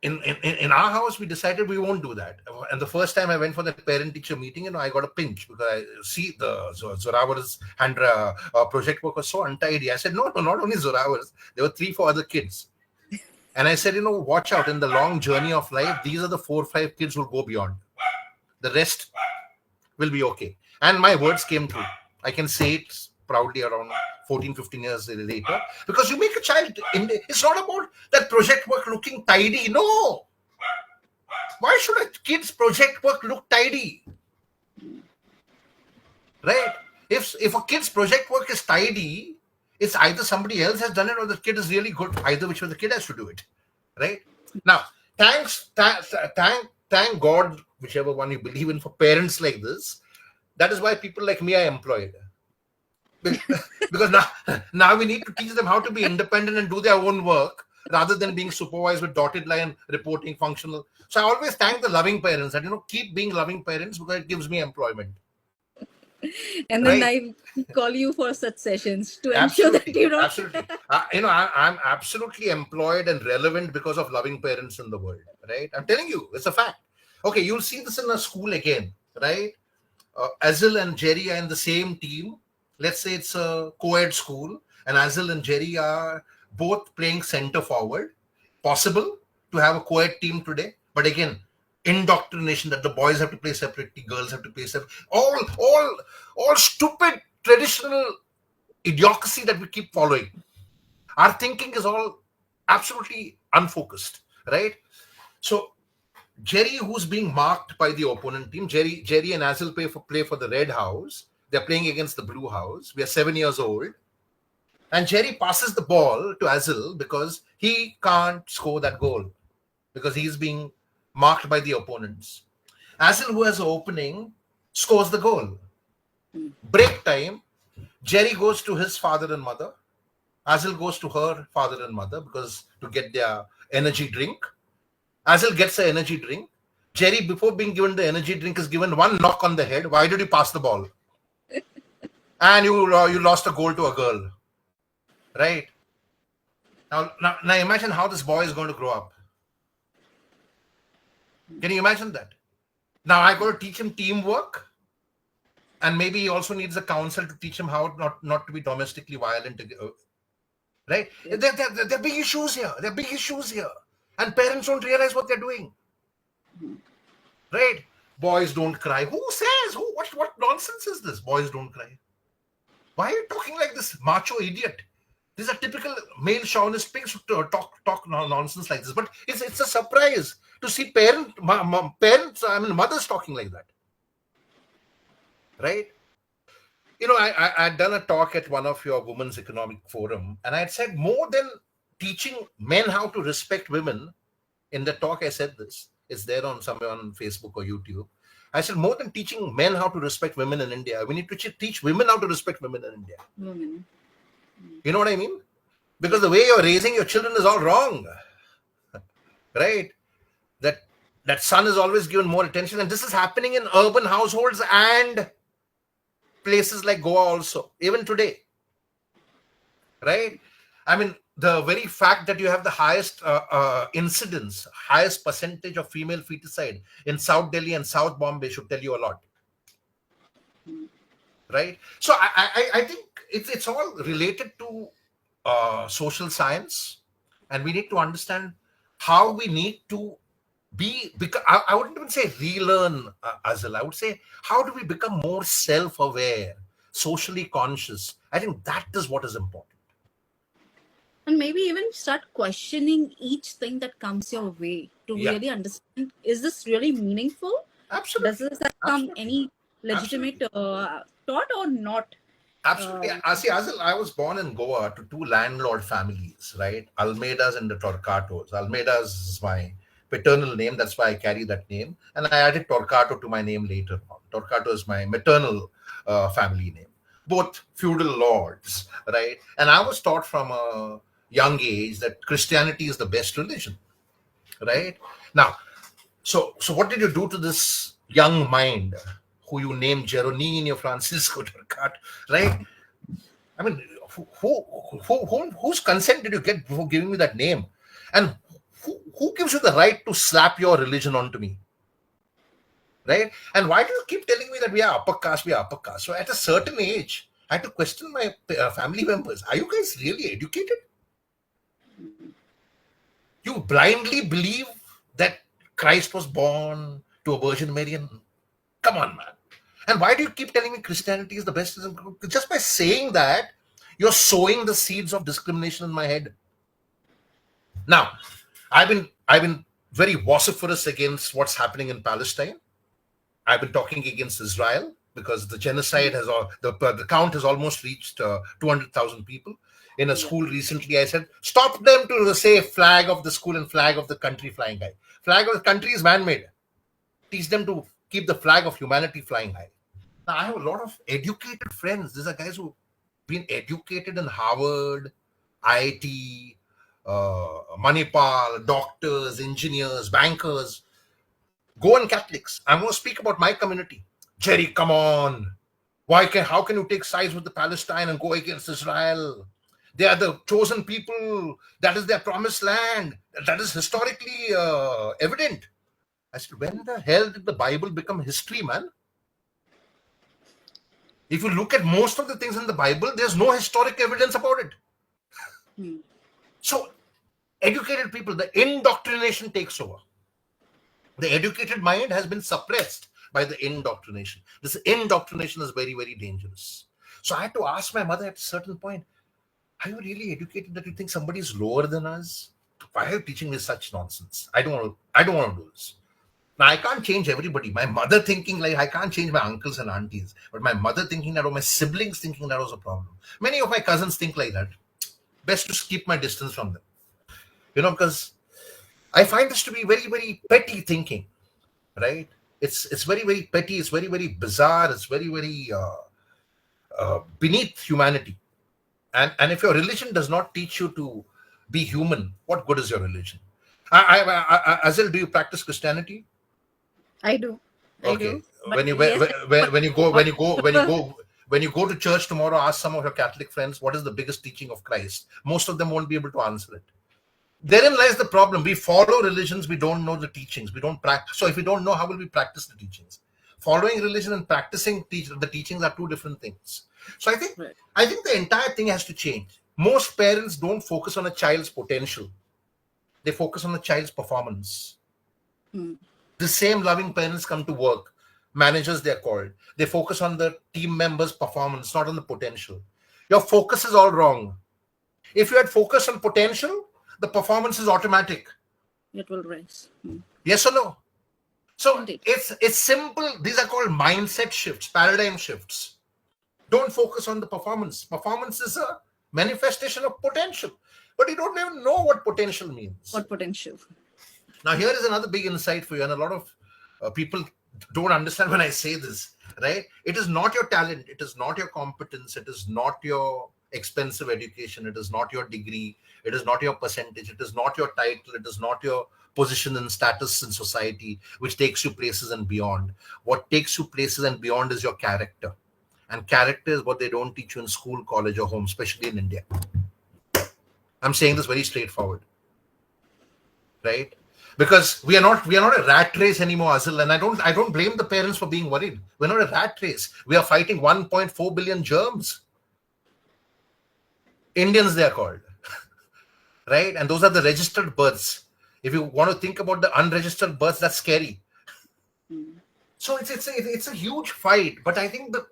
In our house, we decided we won't do that. And the first time I went for the parent-teacher meeting, I got a pinch because I see the Zoravar's project work was so untidy. I said, no, not only Zoravar's, there were 3-4 other kids. And I said, watch out, in the long journey of life, these are the 4 or 5 kids who will go beyond. The rest will be okay. And my words came true. I can say it proudly around 14, 15 years later. Because you make a child, it's not about that project work looking tidy. No. Why should a kid's project work look tidy? Right? If a kid's project work is tidy, it's either somebody else has done it or the kid is really good. Either which way the kid has to do it, right? Now, thank God, whichever one you believe in, for parents like this. That is why people like me are employed. Because now we need to teach them how to be independent and do their own work rather than being supervised with dotted line reporting functional. So I always thank the loving parents and keep being loving parents because it gives me employment. And then right? I call you for such sessions to ensure that Absolutely, you know. absolutely. I'm absolutely employed and relevant because of loving parents in the world, right? I'm telling you, it's a fact. Okay, you'll see this in a school again, right? Azil and Jerry are in the same team. Let's say it's a co-ed school, and Azil and Jerry are both playing center forward. Possible to have a co-ed team today, but again, indoctrination that the boys have to play separately, girls have to play separately. All stupid traditional idiocracy that we keep following. Our thinking is all absolutely unfocused, right? So Jerry, who's being marked by the opponent team, Jerry and Azil play for the red house. They're playing against the blue house. We are 7 years old. And Jerry passes the ball to Azil because he can't score that goal because he's being marked by the opponents. Azil, who has an opening, scores the goal. Break time, Jerry goes to his father and mother. Azil goes to her father and mother because to get their energy drink. Azil gets an energy drink. Jerry, before being given the energy drink, is given one knock on the head. Why did you pass the ball? And you lost a goal to a girl, right? Now imagine how this boy is going to grow up. Can you imagine that? Now I got to teach him teamwork, and maybe he also needs a counsel to teach him how not to be domestically violent. Right? There are big issues here. There are big issues here, and parents don't realize what they're doing. Right? Boys don't cry. Who says? What nonsense is this? Boys don't cry. Why are you talking like this macho idiot? These are typical male chauvinist pigs who talk nonsense like this. But it's a surprise to see parents, mothers talking like that. Right? I'd done a talk at one of your women's economic forum, and I had said more than teaching men how to respect women. In the talk, I said this. It's there somewhere on Facebook or YouTube. I said more than teaching men how to respect women in India, we need to teach women how to respect women in India. Women. You know what I mean? Because the way you're raising your children is all wrong, right? That son is always given more attention, and this is happening in urban households and places like Goa also, even today, right? I mean, the very fact that you have the highest incidence, highest percentage of female feticide in South Delhi and South Bombay should tell you a lot, right? So I think it's all related to social science, and we need to understand how we need to because I wouldn't even say relearn, Azil. I would say, how do we become more self-aware, socially conscious? I think that is what is important. And maybe even start questioning each thing that comes your way to really understand, is this really meaningful? Absolutely. Does this have any legitimate thought or not? Absolutely. See, Azil, I was born in Goa to two landlord families, right? Almeidas and the Torquatos. Almeidas is my paternal name. That's why I carry that name. And I added Torquato to my name later on. Torquato is my maternal family name. Both feudal lords, right? And I was taught from a young age that Christianity is the best religion, right? Now, so what did you do to this young mind who you named Jeroninio Francisco Torquato, right? I mean, whose consent did you get before giving me that name? And who gives you the right to slap your religion onto me? Right? And why do you keep telling me that we are upper caste, we are upper caste? So at a certain age, I had to question my family members. Are you guys really educated? You blindly believe that Christ was born to a Virgin Mary? Come on, man. And why do you keep telling me Christianity is the best? Just by saying that, you're sowing the seeds of discrimination in my head. Now, I've been very vociferous against what's happening in Palestine. I've been talking against Israel because the genocide the count has almost reached 200,000 people. In a school recently, I said, stop them to say flag of the school and flag of the country flying high. Flag of the country is man-made. Teach them to keep the flag of humanity flying high. Now, I have a lot of educated friends. These are guys who've been educated in Harvard, IIT, Manipal, doctors, engineers, bankers. Goan Catholics. I'm going to speak about my community. Jerry, come on. How can you take sides with the Palestine and go against Israel? They are the chosen people. That is their promised land. That is historically evident. I said, when the hell did the Bible become history, man? If you look at most of the things in the Bible, there's no historic evidence about it. So, educated people, the indoctrination takes over. The educated mind has been suppressed by the indoctrination. This indoctrination is very, very dangerous. So I had to ask my mother at a certain point, are you really educated that you think somebody is lower than us? Why are you teaching me such nonsense? I don't want to do this. Now I can't change everybody. My mother thinking like I can't change my uncles and aunties, but my mother thinking that, or my siblings thinking that was a problem. Many of my cousins think like that. Best to keep my distance from them. Because I find this to be very, very petty thinking, right? It's very, very petty. It's very, very bizarre. It's very, very beneath humanity. And if your religion does not teach you to be human, what good is your religion? Azil, do you practice Christianity? I do. Okay. When you go to church tomorrow, ask some of your Catholic friends what is the biggest teaching of Christ. Most of them won't be able to answer it. Therein lies the problem. We follow religions, we don't know the teachings, we don't practice. So if we don't know, how will we practice the teachings? Following religion and practicing the teachings are two different things. So I think the entire thing has to change. Most parents don't focus on a child's potential. They focus on the child's performance. The same loving parents come to work, managers they're called. They focus on the team members' performance, not on the potential. Your focus is all wrong. If you had focused on potential, the performance is automatic. It will rise. Yes or no? So Indeed. it's simple. These are called mindset shifts, paradigm shifts. Don't focus on the performance. Performance is a manifestation of potential. But you don't even know what potential means. What potential? Now, here is another big insight for you, and a lot of people don't understand when I say this, right? It is not your talent. It is not your competence. It is not your expensive education. It is not your degree. It is not your percentage. It is not your title. It is not your position and status in society, which takes you places and beyond. What takes you places and beyond is your character. And character is what they don't teach you in school, college, or home, especially in India. I'm saying this very straightforward, right? Because we are not a rat race anymore, Azil, and I don't blame the parents for being worried. We're not a rat race. We are fighting 1.4 billion germs. Indians, they are called, right? And those are the registered births. If you want to think about the unregistered births, that's scary. So it's a huge fight. But I think the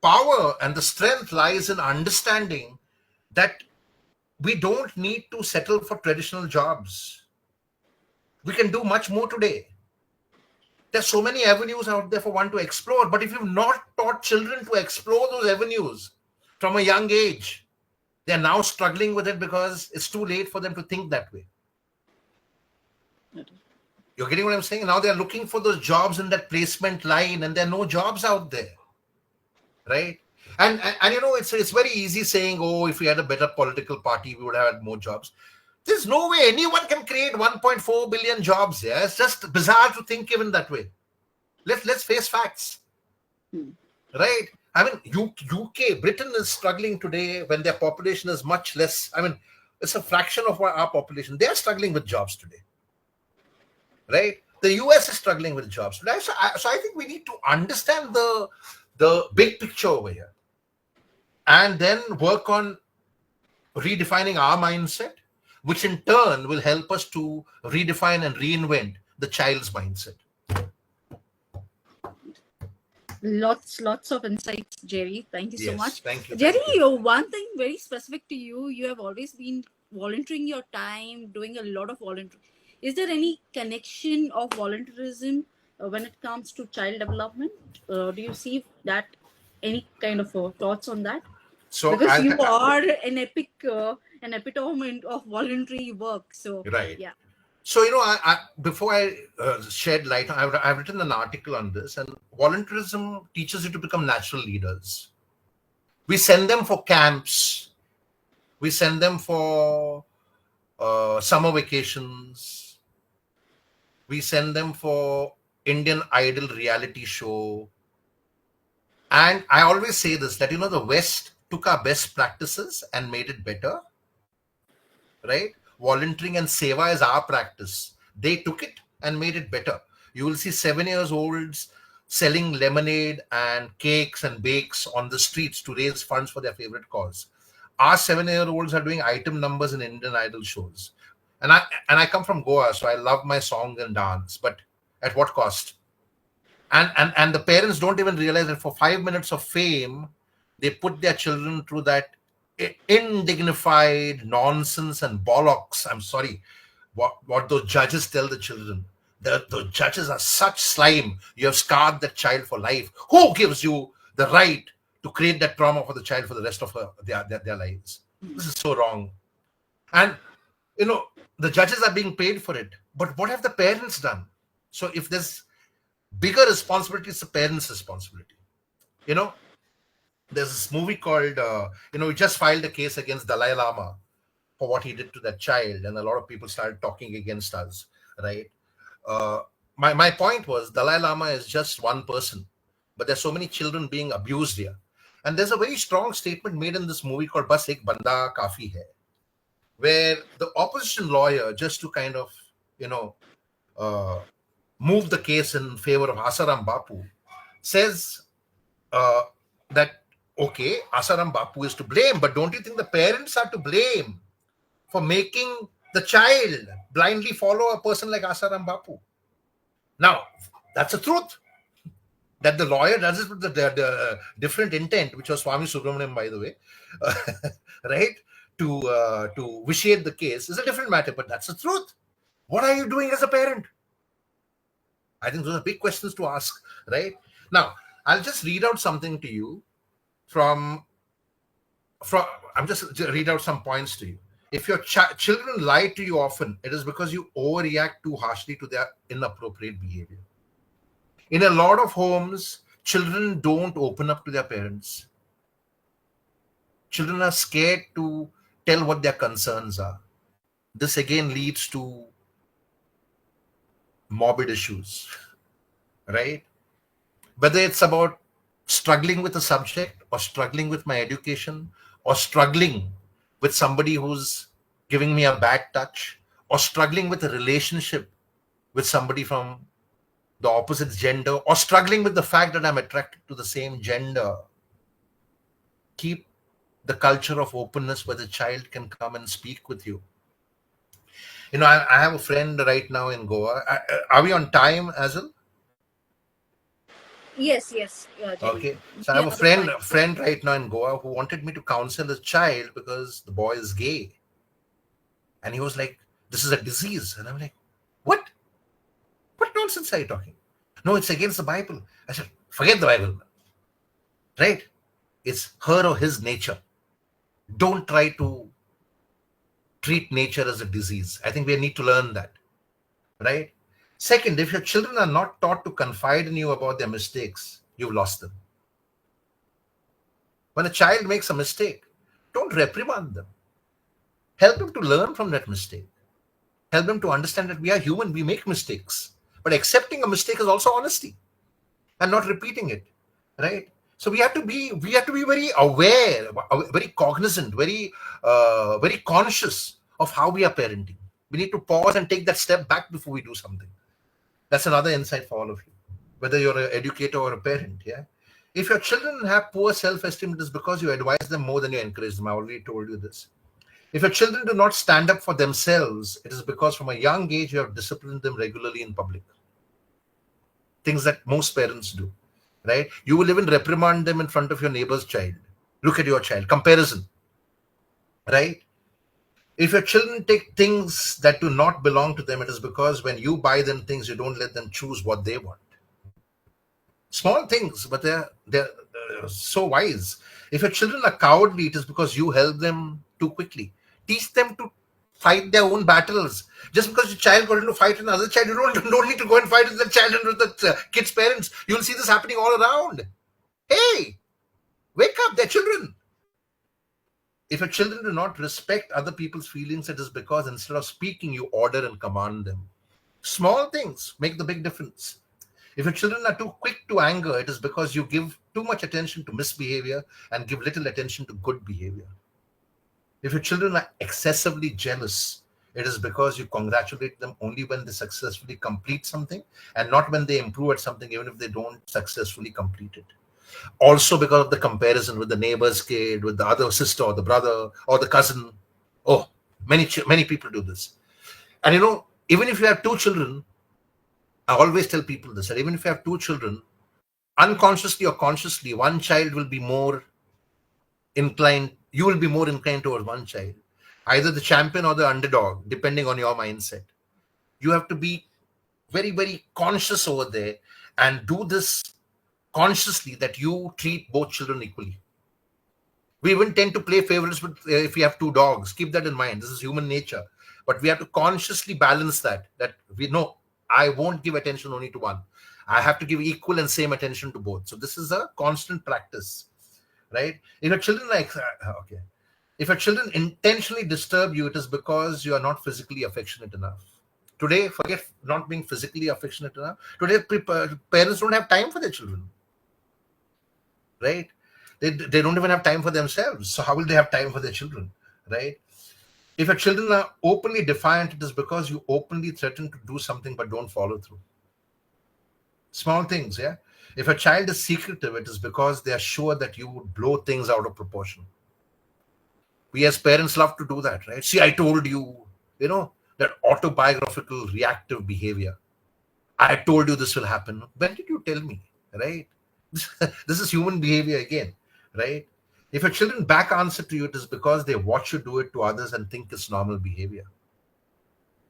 power and the strength lies in understanding that we don't need to settle for traditional jobs. We can do much more today. There's so many avenues out there for one to explore. But if you've not taught children to explore those avenues from a young age, they're now struggling with it because it's too late for them to think that way. You're getting what I'm saying? Now they're looking for those jobs in that placement line, and there are no jobs out there, right? And it's very easy saying, oh, if we had a better political party, we would have had more jobs. There's no way anyone can create 1.4 billion jobs. Yeah, it's just bizarre to think even that way. Let's face facts, right? I mean, UK, Britain is struggling today when their population is much less. I mean, it's a fraction of our population. They are struggling with jobs today, right? The US is struggling with jobs today. So I think we need to understand the big picture over here, and then work on redefining our mindset, which in turn will help us to redefine and reinvent the child's mindset. Lots of insights, Jerry. Thank you so much. Thank you. Jerry, one thing very specific to you, you have always been volunteering your time, doing a lot of volunteering. Is there any connection of volunteerism when it comes to child development? Do you see that, any kind of thoughts on that? So because you are an epitome of voluntary work. So right. Yeah. So before I shed light, I've written an article on this, and volunteerism teaches you to become natural leaders. We send them for camps. We send them for summer vacations. We send them for Indian Idol reality show. And I always say this, that, the West took our best practices and made it better, right? Volunteering and seva is our practice. They took it and made it better. You will see 7 years olds selling lemonade and cakes and bakes on the streets to raise funds for their favorite cause. Our 7 year olds are doing item numbers in Indian Idol shows. And I come from Goa, so I love my song and dance, but at what cost? And the parents don't even realize that for 5 minutes of fame, they put their children through that indignified nonsense and bollocks. I'm sorry, what those judges tell the children. The judges are such slime. You have scarred that child for life. Who gives you the right to create that trauma for the child for the rest of their lives? This is so wrong. And the judges are being paid for it. But what have the parents done? So if there's bigger responsibility, it's the parents' responsibility. There's this movie called, we just filed a case against Dalai Lama for what he did to that child, and a lot of people started talking against us, right? My point was, Dalai Lama is just one person, but there's so many children being abused here. And there's a very strong statement made in this movie called Bas Ek Banda Kafi Hai, where the opposition lawyer, just to kind of, move the case in favor of Asaram Bapu, says that, okay, Asaram Bapu is to blame, but don't you think the parents are to blame for making the child blindly follow a person like Asaram Bapu? Now, that's the truth. That the lawyer does it with the different intent, which was Swami Subramaniam, by the way, right? To vitiate the case is a different matter, but that's the truth. What are you doing as a parent? I think those are big questions to ask, right? Now, I'll just read out something to you I'm just read out some points to you. If your children lie to you often, it is because you overreact too harshly to their inappropriate behavior. In a lot of homes, children don't open up to their parents. Children are scared to tell what their concerns are. This again leads to morbid issues, right? Whether it's about struggling with a subject, or struggling with my education, or struggling with somebody who's giving me a bad touch, or struggling with a relationship with somebody from the opposite gender, or struggling with the fact that I'm attracted to the same gender. Keep the culture of openness where the child can come and speak with you. I have a friend right now in Goa. Are we on time, Azul? Yes. Okay. So I have a friend right now in Goa who wanted me to counsel his child because the boy is gay. And he was like, this is a disease. And I'm like, what? What nonsense are you talking? No, it's against the Bible. I said, forget the Bible. Right? It's her or his nature. Don't try to treat nature as a disease. I think we need to learn that. Right? Second, if your children are not taught to confide in you about their mistakes, you've lost them. When a child makes a mistake, don't reprimand them. Help them to learn from that mistake. Help them to understand that we are human, we make mistakes. But accepting a mistake is also honesty and not repeating it. Right? So we have to be very aware, very cognizant, very conscious of how we are parenting. We need to pause and take that step back before we do something. That's another insight for all of you, whether you're an educator or a parent. Yeah. If your children have poor self-esteem, it is because you advise them more than you encourage them. I already told you this. If your children do not stand up for themselves, it is because from a young age you have disciplined them regularly in public. Things that most parents do. Right? You will even reprimand them in front of your neighbor's child. Look at your child. Comparison. Right? If your children take things that do not belong to them, it is because when you buy them things, you don't let them choose what they want. Small things, but they're so wise. If your children are cowardly, it is because you help them too quickly. Teach them to fight their own battles. Just because your child got into a fight with another child, you don't need to go and fight with the child and with the kid's parents. You'll see this happening all around. Hey, wake up, they're children. If your children do not respect other people's feelings, it is because instead of speaking, you order and command them. Small things make the big difference. If your children are too quick to anger, it is because you give too much attention to misbehavior and give little attention to good behavior. If your children are excessively jealous, it is because you congratulate them only when they successfully complete something and not when they improve at something, even if they don't successfully complete it. Also, because of the comparison with the neighbor's kid, with the other sister or the brother or the cousin. Oh, many people do this. And even if you have two children, I always tell people this, that even if you have two children, unconsciously or consciously, one child will be more inclined, you will be more inclined towards one child, either the champion or the underdog, depending on your mindset. You have to be very, very conscious over there and do this consciously, that you treat both children equally. We even tend to play favorites with if we have two dogs. Keep that in mind. This is human nature. But we have to consciously balance that we know I won't give attention only to one. I have to give equal and same attention to both. So this is a constant practice, right? If your children if your children intentionally disturb you, it is because you are not physically affectionate enough. Today, forget not being physically affectionate enough. Today, parents don't have time for their children, right? They don't even have time for themselves. So how will they have time for their children, right? If your children are openly defiant, it is because you openly threaten to do something but don't follow through. Small things, yeah? If a child is secretive, it is because they are sure that you would blow things out of proportion. We as parents love to do that, right? See, I told you, that autobiographical reactive behavior. I told you this will happen. When did you tell me, right? This is human behavior again, right? If your children back answer to you, it is because they watch you do it to others and think it's normal behavior,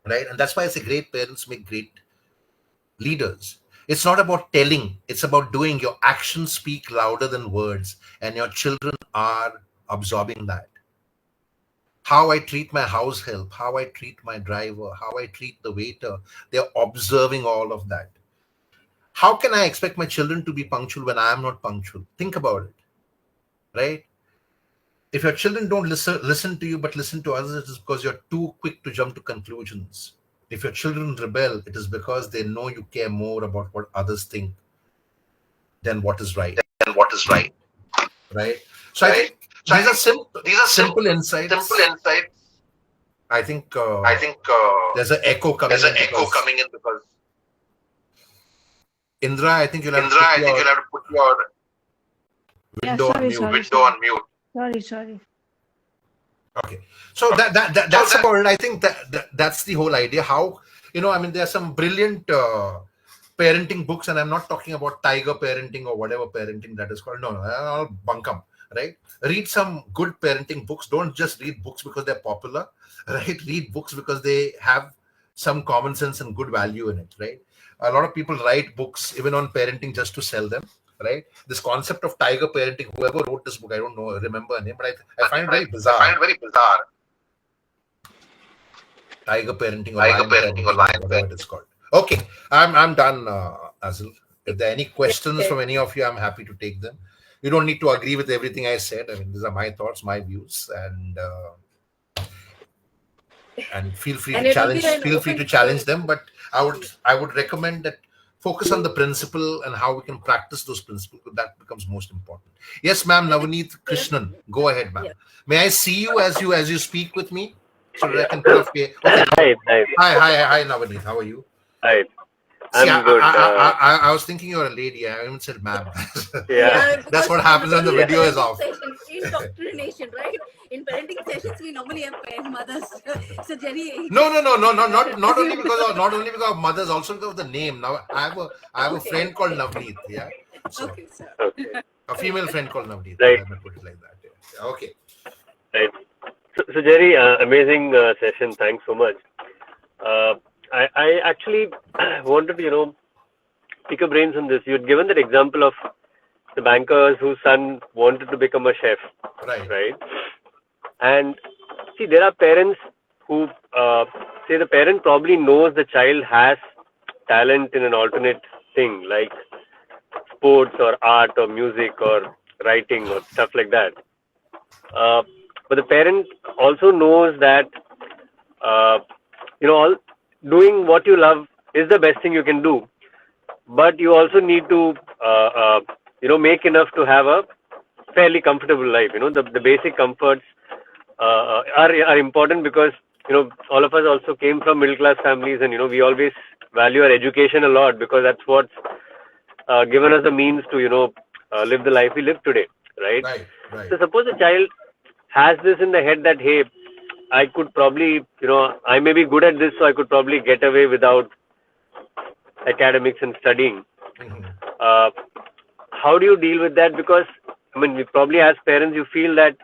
right? And that's why I say great parents make great leaders. It's not about telling, it's about doing. Your actions speak louder than words, and your children are absorbing that. How I treat my house help, how I treat my driver, how I treat the waiter, they're observing all of that. How can I expect my children to be punctual when I am not punctual? Think about it, right? If your children don't listen to you but listen to others, it is because you're too quick to jump to conclusions. If your children rebel, it is because they know you care more about what others think than what is right. Right? So I think these are simple insights. I think there's an echo coming in because Indra, I think you'll have to put your window on mute. Sorry. Okay, so that's about it. I think that's the whole idea. How there are some brilliant parenting books, and I'm not talking about tiger parenting or whatever parenting that is called. No, I'll bunkum. Right? Read some good parenting books. Don't just read books because they're popular. Right? Read books because they have some common sense and good value in it. Right? A lot of people write books even on parenting just to sell them. Right? This concept of tiger parenting, whoever wrote this book, I don't remember her name, but I find it very bizarre. Tiger parenting or lion parenting, whatever it's called. Okay, I'm done, Azil. If there are any questions from any of you, I'm happy to take them. You don't need to agree with everything I said. I mean, these are my thoughts, my views, and feel free to challenge them. But I would recommend that focus on the principle and how we can practice those principles. That becomes most important. Yes, ma'am, Navneet Krishnan. Go ahead, ma'am. Yeah. May I see you as you speak with me? So that I can put a face. Okay. Hi, Navneet. How are you? Hi. I'm good. I was thinking you're a lady. I even said ma'am. Yeah. That's what happens when the video is off. Indoctrination, right? In parenting sessions, we normally have parent mothers. So Jenny. No. Not only because of mothers, also because of the name. Now I have a friend called Navneet. Yeah. So, okay, sir. Okay. A female friend called Navneet. Right. I put it like that. Yeah. Okay. Right. So Jerry, amazing session. Thanks so much. I actually wanted to, pick your brains on this. You had given that example of the bankers whose son wanted to become a chef, right? And see, there are parents who say the parent probably knows the child has talent in an alternate thing like sports or art or music or writing or stuff like that. But the parent also knows that all doing what you love is the best thing you can do. but you also need to make enough to have a fairly comfortable life. The basic comforts are important, because all of us also came from middle class families, and we always value our education a lot, because that's what's given us the means to live the life we live today, right? Right. So suppose a child has this in the head that, hey, I could probably, I may be good at this, so I could probably get away without academics and studying. How do you deal with that? Because we probably, as parents, you feel that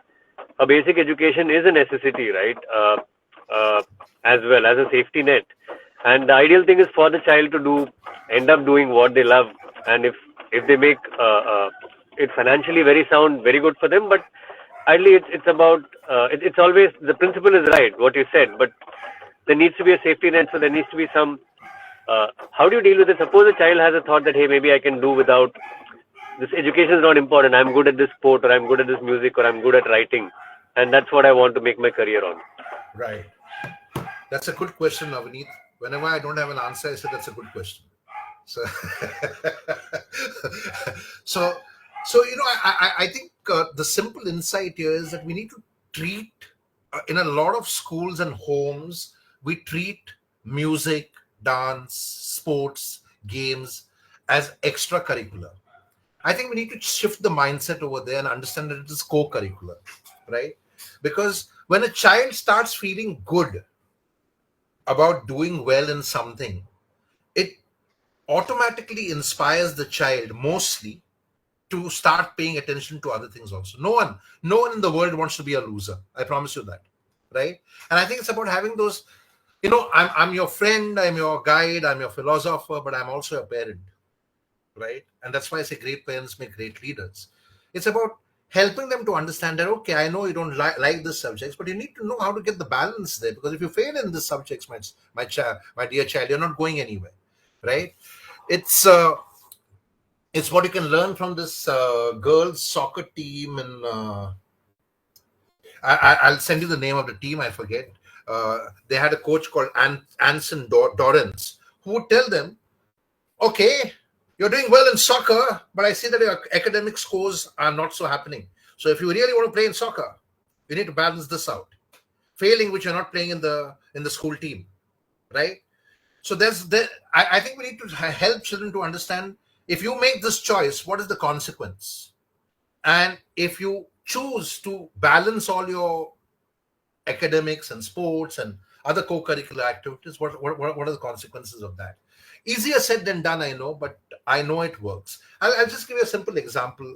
a basic education is a necessity, right? As well as a safety net. And the ideal thing is for the child to end up doing what they love. And if they make it financially very sound, very good for them. But ideally, it's about, it's always, the principle is right, what you said. But there needs to be a safety net. So there needs to be some, how do you deal with it? Suppose a child has a thought that, hey, maybe I can do without, this education is not important. I'm good at this sport, or I'm good at this music, or I'm good at writing. And that's what I want to make my career on. Right. That's a good question, Navneet. Whenever I don't have an answer, I say that's a good question. So, I think the simple insight here is that we need to treat, in a lot of schools and homes, we treat music, dance, sports, games as extracurricular. I think we need to shift the mindset over there and understand that it is co-curricular, right? Because when a child starts feeling good about doing well in something, it automatically inspires the child mostly to start paying attention to other things also. No one in the world wants to be a loser. I promise you that, right? And I think it's about having those, I'm your friend, I'm your guide, I'm your philosopher, but I'm also a parent, right? And that's why I say great parents make great leaders. It's about helping them to understand that, okay, I know you don't like this subjects, but you need to know how to get the balance there, because if you fail in this subjects, my dear child, you're not going anywhere, right? It's what you can learn from this girls soccer team, and I'll send you the name of the team, I forget. They had a coach called Anson Dorrance, who would tell them, okay, you're doing well in soccer, but I see that your academic scores are not so happening. So if you really want to play in soccer, you need to balance this out. Failing, which you're not playing in the school team, right? So I think we need to help children to understand, if you make this choice, what is the consequence? And if you choose to balance all your academics and sports and other co-curricular activities, what are the consequences of that? Easier said than done, I know, but I know it works. I'll just give you a simple example.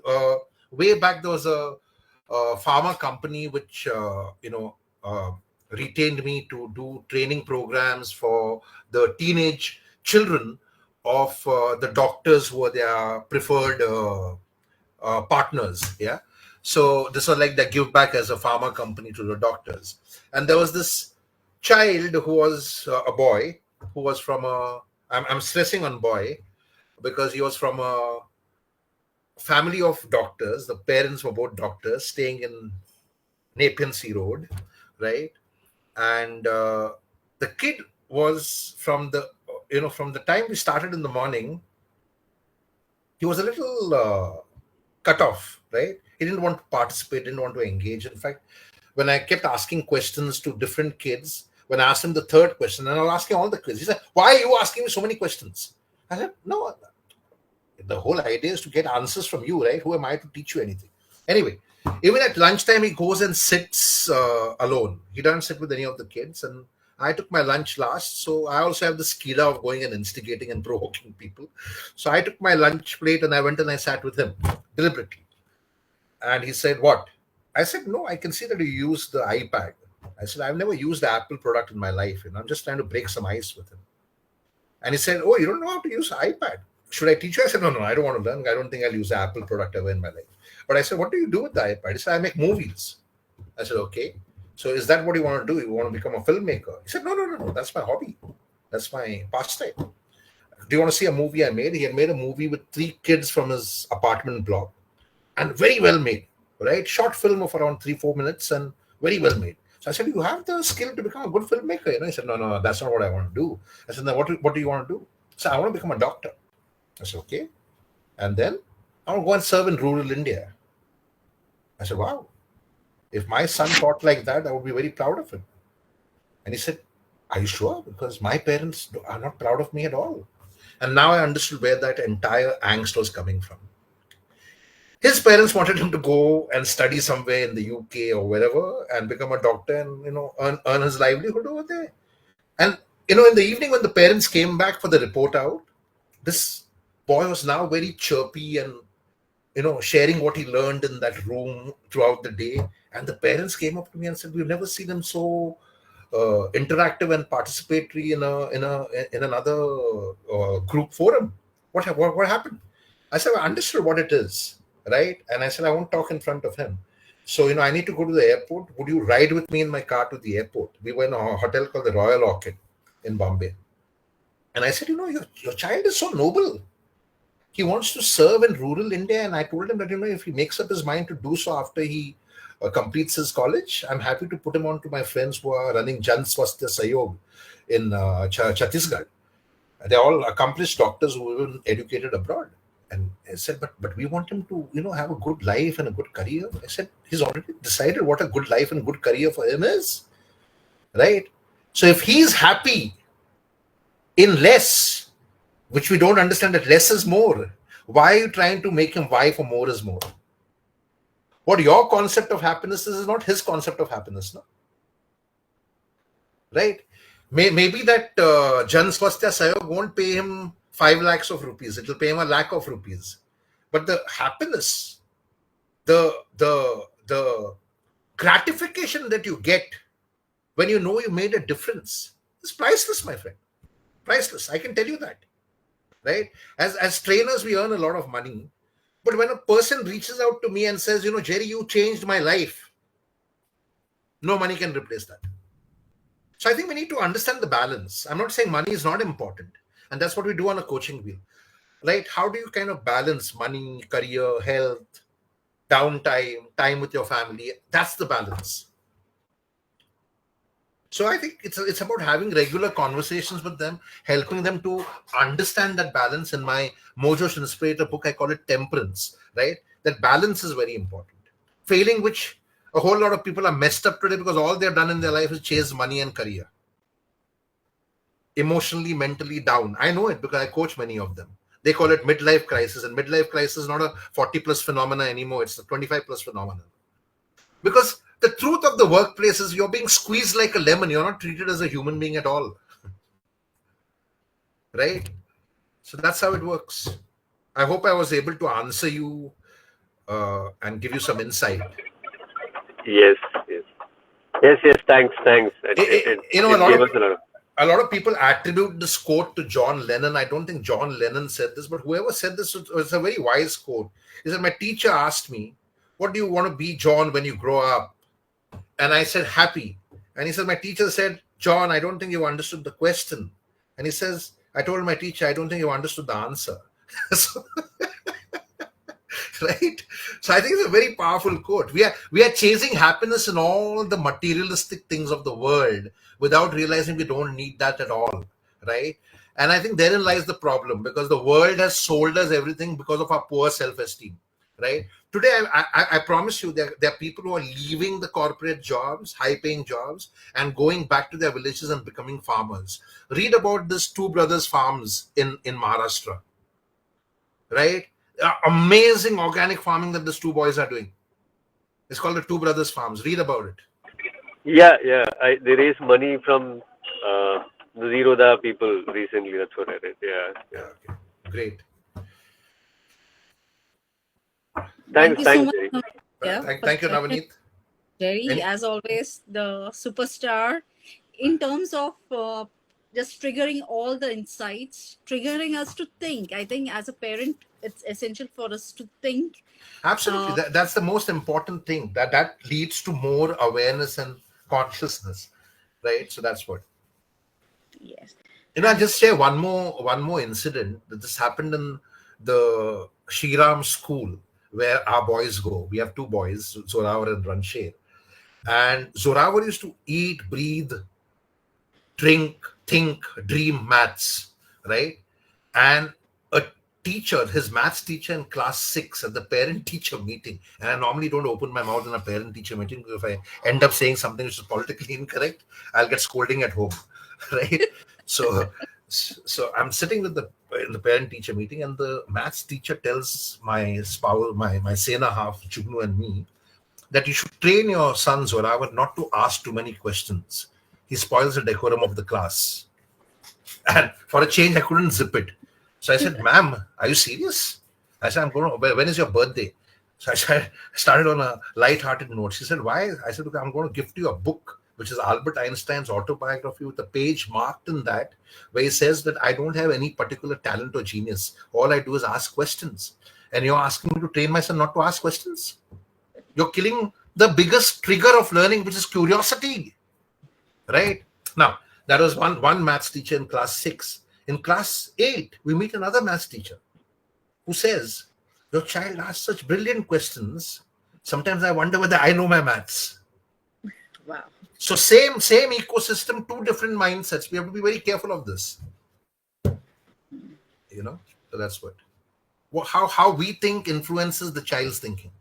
Way back, there was a pharma company which retained me to do training programs for the teenage children of the doctors who were their preferred partners. Yeah. So this was like the give back as a pharma company to the doctors. And there was this child who was a boy who was from I'm stressing on boy because he was from a family of doctors. The parents were both doctors staying in Nepean Sea Road, right? And the kid was from the time we started in the morning, he was a little cut off, right? He didn't want to participate, didn't want to engage. In fact, when I kept asking questions to different kids, when I asked him the third question, and I was asking all the kids, he said, "Why are you asking me so many questions?" I said, "No, the whole idea is to get answers from you, right? Who am I to teach you anything?" Anyway, even at lunchtime, he goes and sits alone. He doesn't sit with any of the kids. And I took my lunch last, so I also have the skill of going and instigating and provoking people. So I took my lunch plate and I went and I sat with him deliberately. And he said, "What?" I said, "No, I can see that you use the iPad." I said, "I've never used the Apple product in my life. I'm just trying to break some ice with him." And he said, "Oh, you don't know how to use iPad? Should I teach you?" I said, No, I don't want to learn. I don't think I'll use the Apple product ever in my life. But I said, "What do you do with the iPad?" He said, "I make movies." I said, "Okay. So is that what you want to do? You want to become a filmmaker?" He said, No. That's my hobby. That's my pastime. Do you want to see a movie I made? He had made a movie with 3 kids from his apartment block, and very well made, right? Short film of around 3-4 minutes and very well made. So I said, "You have the skill to become a good filmmaker." He said, No, that's not what I want to do. I said, "Then what do you want to do?" So I want to become a doctor. I said, okay. And then I want to go and serve in rural India. I said, wow, if my son taught like that, I would be very proud of him. And he said, are you sure? Because my parents are not proud of me at all. And now I understood where that entire angst was coming from. His parents wanted him to go and study somewhere in the UK or wherever and become a doctor and, earn his livelihood over there. And, in the evening when the parents came back for the report out, this boy was now very chirpy and, sharing what he learned in that room throughout the day. And the parents came up to me and said, we've never seen him so interactive and participatory in another group forum. What happened? I said, I understood what it is, right? And I said, I won't talk in front of him. So, I need to go to the airport. Would you ride with me in my car to the airport? We were in a hotel called the Royal Orchid in Bombay. And I said, your child is so noble. He wants to serve in rural India. And I told him that, if he makes up his mind to do so after he completes his college, I'm happy to put him on to my friends who are running Jan Swasthya Sayog in Chhattisgarh. They're all accomplished doctors who have been educated abroad. And I said, but we want him to, have a good life and a good career. I said, he's already decided what a good life and good career for him is, right? So if he's happy in less, which we don't understand that less is more, why are you trying to make him vie for more is more? What your concept of happiness is not his concept of happiness, no? Right? Maybe that Jan Swasthya Sayog won't pay him 5 lakhs of rupees. It will pay him 1 lakh of rupees. But the happiness, the gratification that you get when you know you made a difference is priceless, my friend. Priceless. I can tell you that. Right? As trainers, we earn a lot of money. But when a person reaches out to me and says, Jerry, you changed my life, no money can replace that. So I think we need to understand the balance. I'm not saying money is not important. And that's what we do on a coaching wheel, right? How do you kind of balance money, career, health, downtime, time with your family? That's the balance. So I think it's about having regular conversations with them, helping them to understand that balance. In my Mojo Inspirator book, I call it temperance, right? That balance is very important. Failing which a whole lot of people are messed up today because all they've done in their life is chase money and career. Emotionally, mentally down. I know it because I coach many of them. They call it midlife crisis, and midlife crisis is not a 40 plus phenomena anymore. It's a 25 plus phenomenon. Because the truth of the workplace is you're being squeezed like a lemon. You're not treated as a human being at all. Right? So that's how it works. I hope I was able to answer you and give you some insight. Yes. Thanks. A lot of people attribute this quote to John Lennon. I don't think John Lennon said this, but whoever said this was a very wise quote. He said, my teacher asked me, what do you want to be, John, when you grow up? And I said, happy. And he said, my teacher said, John, I don't think you understood the question. And he says, I told my teacher, I don't think you understood the answer. Right? So I think it's a very powerful quote. We are chasing happiness in all the materialistic things of the world without realizing we don't need that at all. Right? And I think therein lies the problem, because the world has sold us everything because of our poor self-esteem. Right? Today, I promise you, there are people who are leaving the corporate jobs, high-paying jobs, and going back to their villages and becoming farmers. Read about this Two Brothers Farms in Maharashtra. Right? Amazing organic farming that these two boys are doing. It's called the Two Brothers Farms. Read about it. Yeah. They raised money from the Zerodha people recently. That's what I read. Yeah. Okay. Great. Thanks, so much. Jerry. Thank you, Navneet. Jerry, as always, the superstar in terms of just triggering all the insights, triggering us to think. I think as a parent, it's essential for us to think. Absolutely. That's the most important thing. That leads to more awareness and consciousness. Right? So that's what. Yes. I'll just share one more incident that this happened in the Shriram school where our boys go. We have two boys, Zorawar and Ransher. And Zorawar used to eat, breathe, drink, think, dream maths, right? And a teacher, his maths teacher in class 6 at the parent-teacher meeting, and I normally don't open my mouth in a parent-teacher meeting because if I end up saying something which is politically incorrect, I'll get scolding at home, right? So I'm sitting in the parent-teacher meeting, and the maths teacher tells my spouse, my Sena half, Jugnu and me, that you should train your son Zorawar not to ask too many questions. He spoils the decorum of the class. And for a change, I couldn't zip it. So I said, "Ma'am, are you serious?" I said, when is your birthday? So I started on a light-hearted note. She said, "Why?" I said, "Okay, I'm going to gift you a book, which is Albert Einstein's autobiography, with a page marked in that where he says that I don't have any particular talent or genius. All I do is ask questions. And you're asking me to train my son not to ask questions? You're killing the biggest trigger of learning, which is curiosity." Right? Now, that was one maths teacher in class 6. In class 8, we meet another maths teacher who says, "Your child asks such brilliant questions. Sometimes I wonder whether I know my maths." Wow. So same ecosystem, two different mindsets. We have to be very careful of this. So that's what. How we think influences the child's thinking.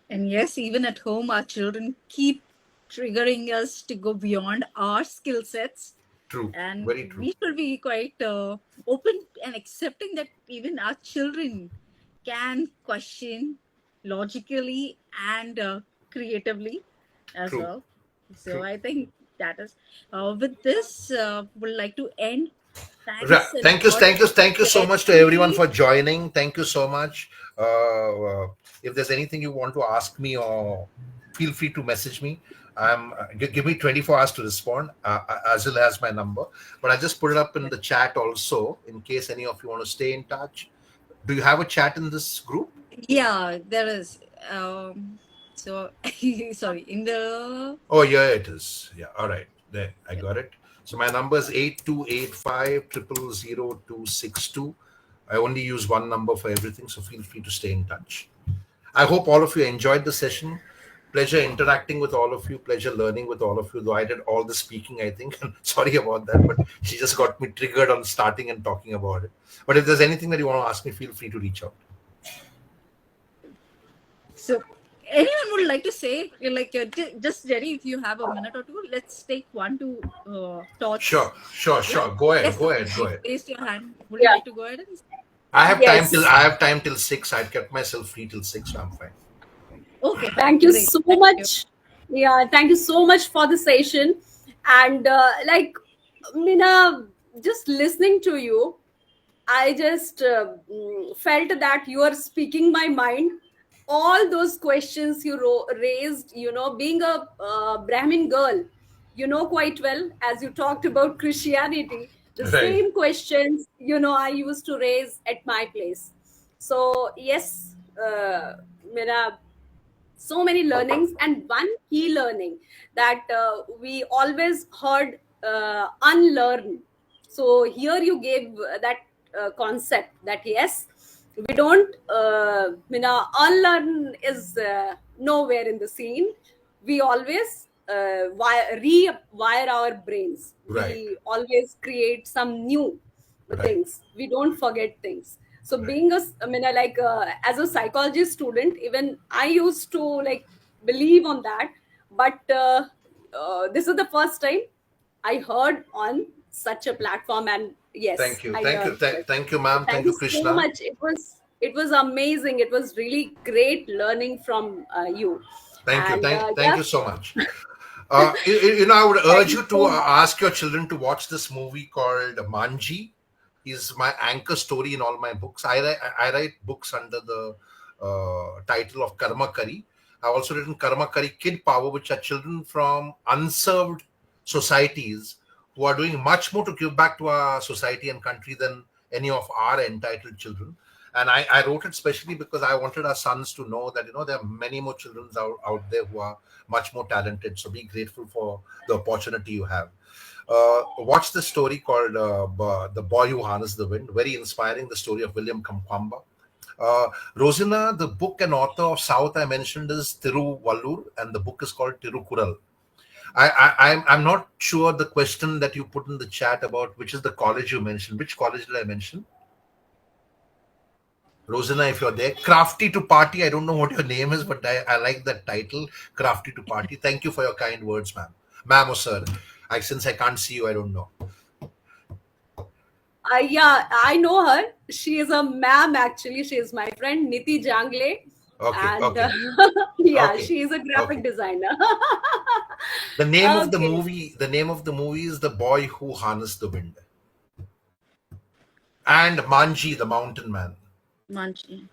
And yes, even at home, our children keep triggering us to go beyond our skill sets. True. And Very true. we should be quite open and accepting that even our children can question logically and creatively as True. well. So True. I think that is, with this, would like to end. Thank you so much to everyone for joining. Thank you so much. If there's anything you want to ask me, or feel free to message me. Give me 24 hours to respond. Azil has my number, but I just put it up in the chat also in case any of you want to stay in touch. Do you have a chat in this group? Yeah, there is. So sorry, in the. Oh yeah, it is. Yeah, all right. There, I got it. So my number is 8285000262. I only use one number for everything, so feel free to stay in touch. I hope all of you enjoyed the session. Pleasure interacting with all of you. Pleasure learning with all of you. Though I did all the speaking, I think. Sorry about that, but she just got me triggered on starting and talking about it. But if there's anything that you want to ask me, feel free to reach out. So, anyone would like to say, just Jerry, if you have a minute or two, let's take 1 2 thoughts. Sure. Go ahead. Raise your hand. Would you like to go ahead? I have time till 6. I've kept myself free till 6, so I'm fine. Okay, thank you so much. Yeah, thank you so much for the session. And Meena, just listening to you, I just felt that you are speaking my mind. All those questions you raised, being a Brahmin girl, quite well, as you talked about Christianity, the same questions, I used to raise at my place. So, yes, Meena, so many learnings, and one key learning that we always heard, unlearn. So here you gave that concept that yes, we don't unlearn is nowhere in the scene. We always rewire our brains. We always create some new things. We don't forget things. So being as a psychology student, even I used to believe on that. But this is the first time I heard on such a platform, and yes, thank you, ma'am. Thank you, Krishna. So much. It was amazing. It was really great learning from you. Thank you so much. I would urge you to ask your children to watch this movie called Manji. Is my anchor story in all my books. I write books under the title of Karma Kurry. I've also written Karma Kurry Kid Power, which are children from unserved societies who are doing much more to give back to our society and country than any of our entitled children. And I wrote it specially because I wanted our sons to know that, there are many more children out there who are much more talented. So be grateful for the opportunity you have. Watch the story called The Boy Who Harnessed the Wind. Very inspiring, the story of William Kamkwamba. Rosina, the book and author of South I mentioned is Tiruvallur, and the book is called Tirukural. I'm not sure the question that you put in the chat about which is the college you mentioned. Which college did I mention? Rosanna, if you're there, Crafty to Party. I don't know what your name is, but I like that title, Crafty to Party. Thank you for your kind words, ma'am. Ma'am or sir. Since I can't see you, I don't know. Yeah, I know her. She is a ma'am, actually. She is my friend, Niti Jangle. Okay, And okay. yeah, Okay, she is a graphic designer. The name of the Okay. movie is The Boy Who Harnessed the Wind. And Manji, the Mountain Man. Manchi.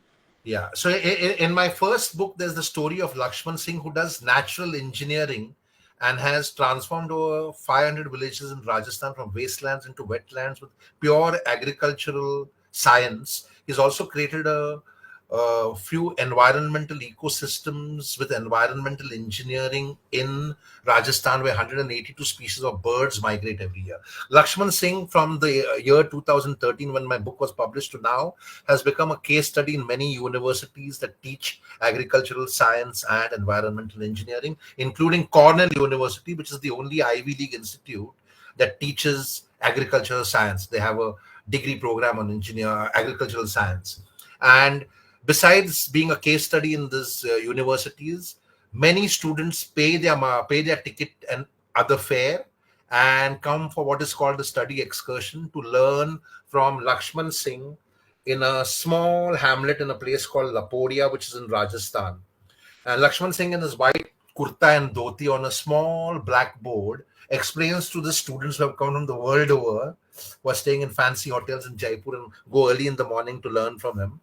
Yeah. So in my first book, there's the story of Lakshman Singh, who does natural engineering and has transformed over 500 villages in Rajasthan from wastelands into wetlands with pure agricultural science. He's also created a few environmental ecosystems with environmental engineering in Rajasthan, where 182 species of birds migrate every year. Lakshman Singh, from the year 2013, when my book was published, to now, has become a case study in many universities that teach agricultural science and environmental engineering, including Cornell University, which is the only Ivy League institute that teaches agricultural science. They have a degree program on agricultural science. And besides being a case study in these universities, many students pay their ticket and other fare and come for what is called a study excursion to learn from Lakshman Singh in a small hamlet in a place called Lapodia, which is in Rajasthan. And Lakshman Singh, in his white kurta and dhoti on a small blackboard, explains to the students who have come from the world over, who are staying in fancy hotels in Jaipur and go early in the morning to learn from him.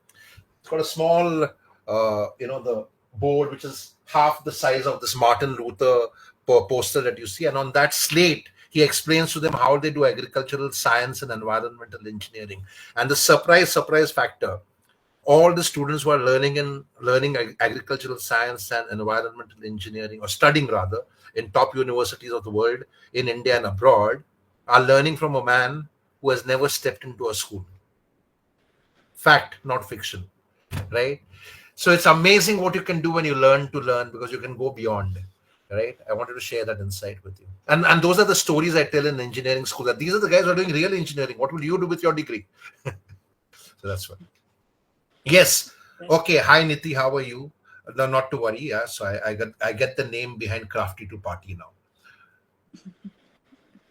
It's got a small, the board, which is half the size of this Martin Luther poster that you see. And on that slate, he explains to them how they do agricultural science and environmental engineering. And the surprise factor, all the students who are learning agricultural science and environmental engineering, or studying rather, in top universities of the world, in India and abroad, are learning from a man who has never stepped into a school. Fact, not fiction. Right? So it's amazing what you can do when you learn to learn, because you can go beyond. Right? I wanted to share that insight with you. And those are the stories I tell in engineering school, that these are the guys who are doing real engineering. What will you do with your degree? So that's what. Yes. Okay. Hi Niti, how are you? No, not to worry. Yeah. So I get the name behind Crafty to Party now.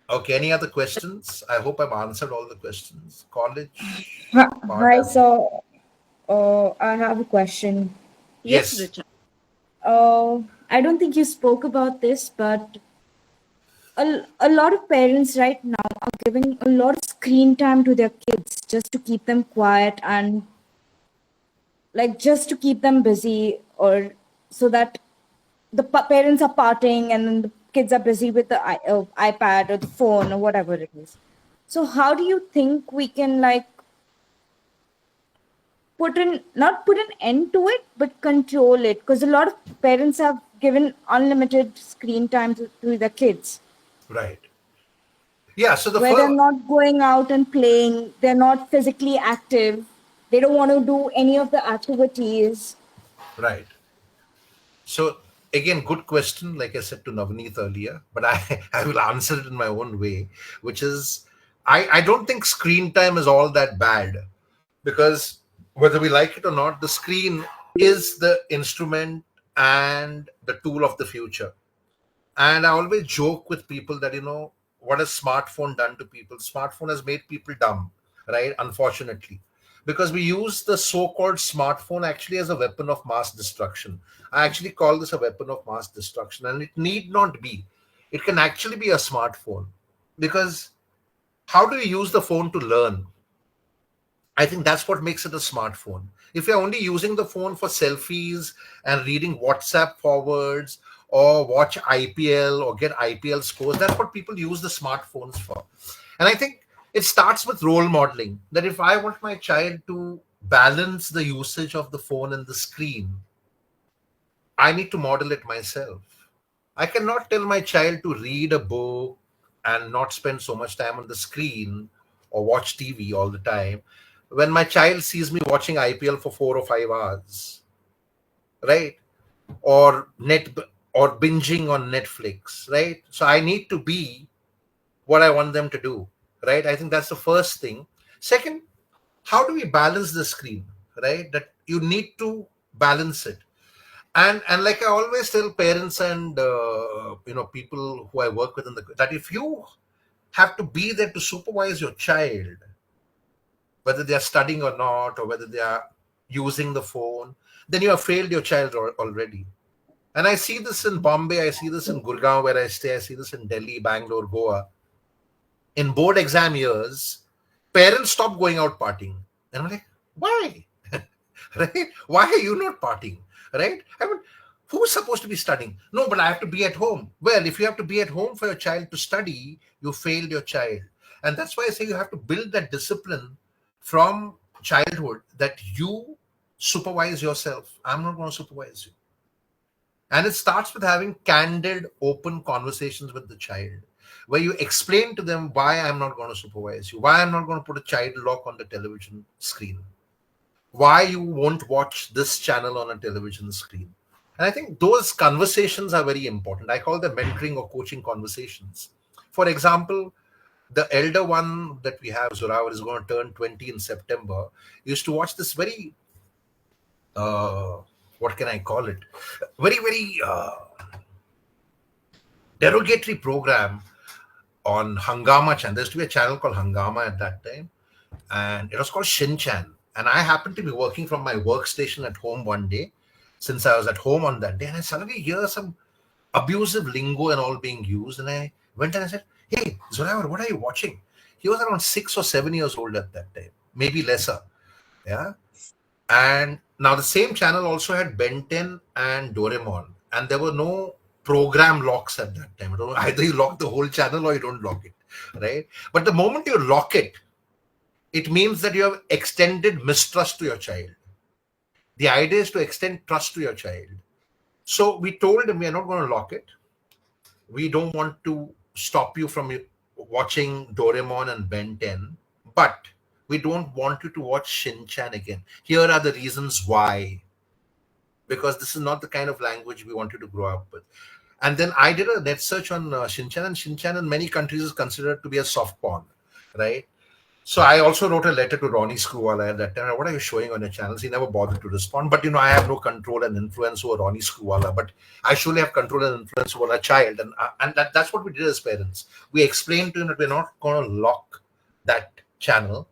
Okay. Any other questions? I hope I've answered all the questions. College. Hi, so I have a question. Yes, Richard. I don't think you spoke about this, but a lot of parents right now are giving a lot of screen time to their kids just to keep them quiet and just to keep them busy, or so that the parents are partying and then the kids are busy with the iPad or the phone or whatever it is. So how do you think we can not put an end to it, but control it? Because a lot of parents have given unlimited screen time to their kids. Right. Yeah. So they're not going out and playing, they're not physically active, they don't want to do any of the activities. Right. So again, good question, like I said to Navneet earlier, but I will answer it in my own way, which is, I don't think screen time is all that bad, because whether we like it or not, the screen is the instrument and the tool of the future. And I always joke with people that, what has smartphone done to people? Smartphone has made people dumb, right? Unfortunately, because we use the so-called smartphone actually as a weapon of mass destruction. I actually call this a weapon of mass destruction, and it need not be. It can actually be a smartphone, because how do you use the phone to learn? I think that's what makes it a smartphone. If you're only using the phone for selfies and reading WhatsApp forwards or watch IPL or get IPL scores, that's what people use the smartphones for. And I think it starts with role modeling, that if I want my child to balance the usage of the phone and the screen, I need to model it myself. I cannot tell my child to read a book and not spend so much time on the screen or watch TV all the time, when my child sees me watching IPL for 4 or 5 hours, right? Or binging on Netflix, right? So I need to be what I want them to do, right? I think that's the first thing. Second, how do we balance the screen? right? That you need to balance it. And like I always tell parents and people who I work with that if you have to be there to supervise your child, whether they are studying or not, or whether they are using the phone, then you have failed your child already. And I see this in Bombay, I see this in Gurgaon where I stay, I see this in Delhi, Bangalore, Goa. In board exam years, parents stop going out partying. And I'm like, why? Right? Why are you not partying? Right? I mean, who's supposed to be studying? No, but I have to be at home. Well, if you have to be at home for your child to study, you failed your child. And that's why I say you have to build that discipline from childhood that you supervise yourself. I'm not going to supervise you. And it starts with having candid, open conversations with the child, where you explain to them why I'm not going to supervise you, why I'm not going to put a child lock on the television screen, why you won't watch this channel on a television screen. And I think those conversations are very important. I call them mentoring or coaching conversations. For example, the elder one that we have, Zorawar, is going to turn 20 in September, used to watch this very, what can I call it? Very, very derogatory program on Hangama channel. There used to be a channel called Hangama at that time, and it was called Shin-chan. And I happened to be working from my workstation at home one day, since I was at home on that day, and I suddenly hear some abusive lingo and all being used. And I went and I said, "Hey, Zorawar, what are you watching?" He was around 6 or 7 years old at that time, maybe lesser. Yeah. And now the same channel also had Ben 10 and Doraemon, and there were no program locks at that time. Either you lock the whole channel or you don't lock it, right? But the moment you lock it, it means that you have extended mistrust to your child. The idea is to extend trust to your child. So we told him we are not going to lock it. We don't want to stop you from watching Doraemon and Ben 10, but we don't want you to watch Shin-chan again. Here are the reasons why. Because this is not the kind of language we want you to grow up with. And then I did a net search on Shin-chan, and Shin-chan in many countries is considered to be a soft porn, right? So I also wrote a letter to Ronnie Screwvala at that time. What are you showing on your channels? He never bothered to respond. But, I have no control and influence over Ronnie Screwvala. But I surely have control and influence over a child. And that's what we did as parents. We explained to him that we're not going to lock that channel,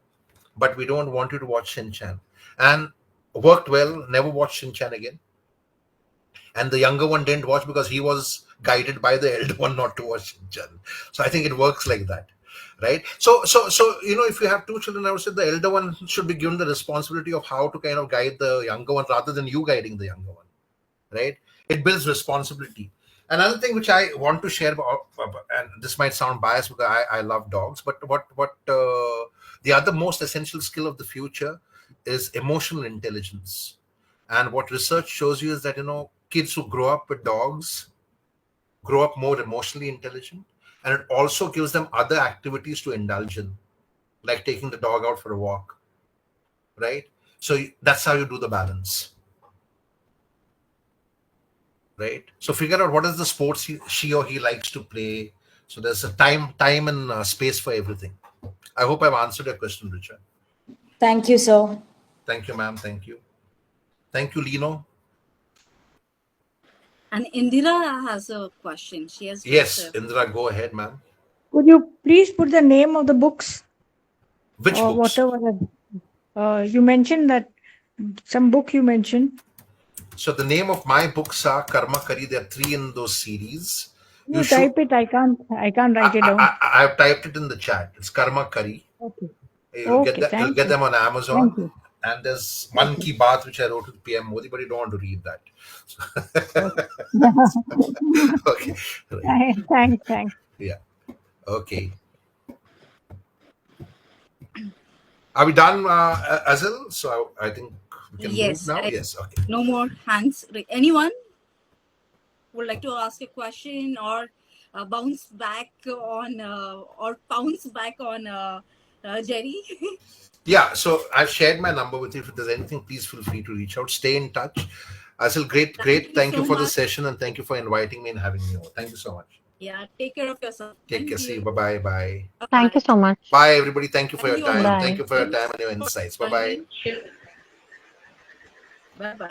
but we don't want you to watch Shin-chan. And worked well, never watched Shin-chan again. And the younger one didn't watch because he was guided by the elder one not to watch Shin-chan. So I think it works like that. Right. So, if you have two children, I would say the elder one should be given the responsibility of how to kind of guide the younger one rather than you guiding the younger one. Right. It builds responsibility. Another thing which I want to share about, and this might sound biased because I love dogs, but what the other most essential skill of the future is emotional intelligence. And what research shows you is that, kids who grow up with dogs grow up more emotionally intelligent. And it also gives them other activities to indulge in, like taking the dog out for a walk, right? So that's how you do the balance, right? So figure out what is the sports she or he likes to play. So there's a time and space for everything. I hope I've answered your question, Richard. Thank you, sir. Thank you, ma'am. Thank you. Thank you, Lino. And Indira has a question. She has. Yes, Indira, go ahead, ma'am. Could you please put the name of the books? Which or books? Whatever. You mentioned that some book you mentioned. So the name of my books are Karma Kurry. There are 3 in those series. You type it. I can't write it down. I've typed it in the chat. It's Karma Kurry. Okay. You'll get them on Amazon. Thank you. And there's Mann Ki Baat, which I wrote with PM Modi, but you don't want to read that. Okay. Right. Thanks. Yeah. Okay. Are we done, Azil? So I think we can move now. Yes. Okay. No more hands. Anyone would like to ask a question or bounce back on Jerry? Yeah, so I've shared my number with you. If there's anything, please feel free to reach out. Stay in touch. Asil, great. Thank you for the session, and thank you for inviting me and having me over. Thank you so much. Yeah, take care of yourself. Take care. See you. Bye. Bye. Thank you so much. Bye, everybody. Thank you for your time. Bye. Thank you for your time and your insights. Bye. Bye-bye.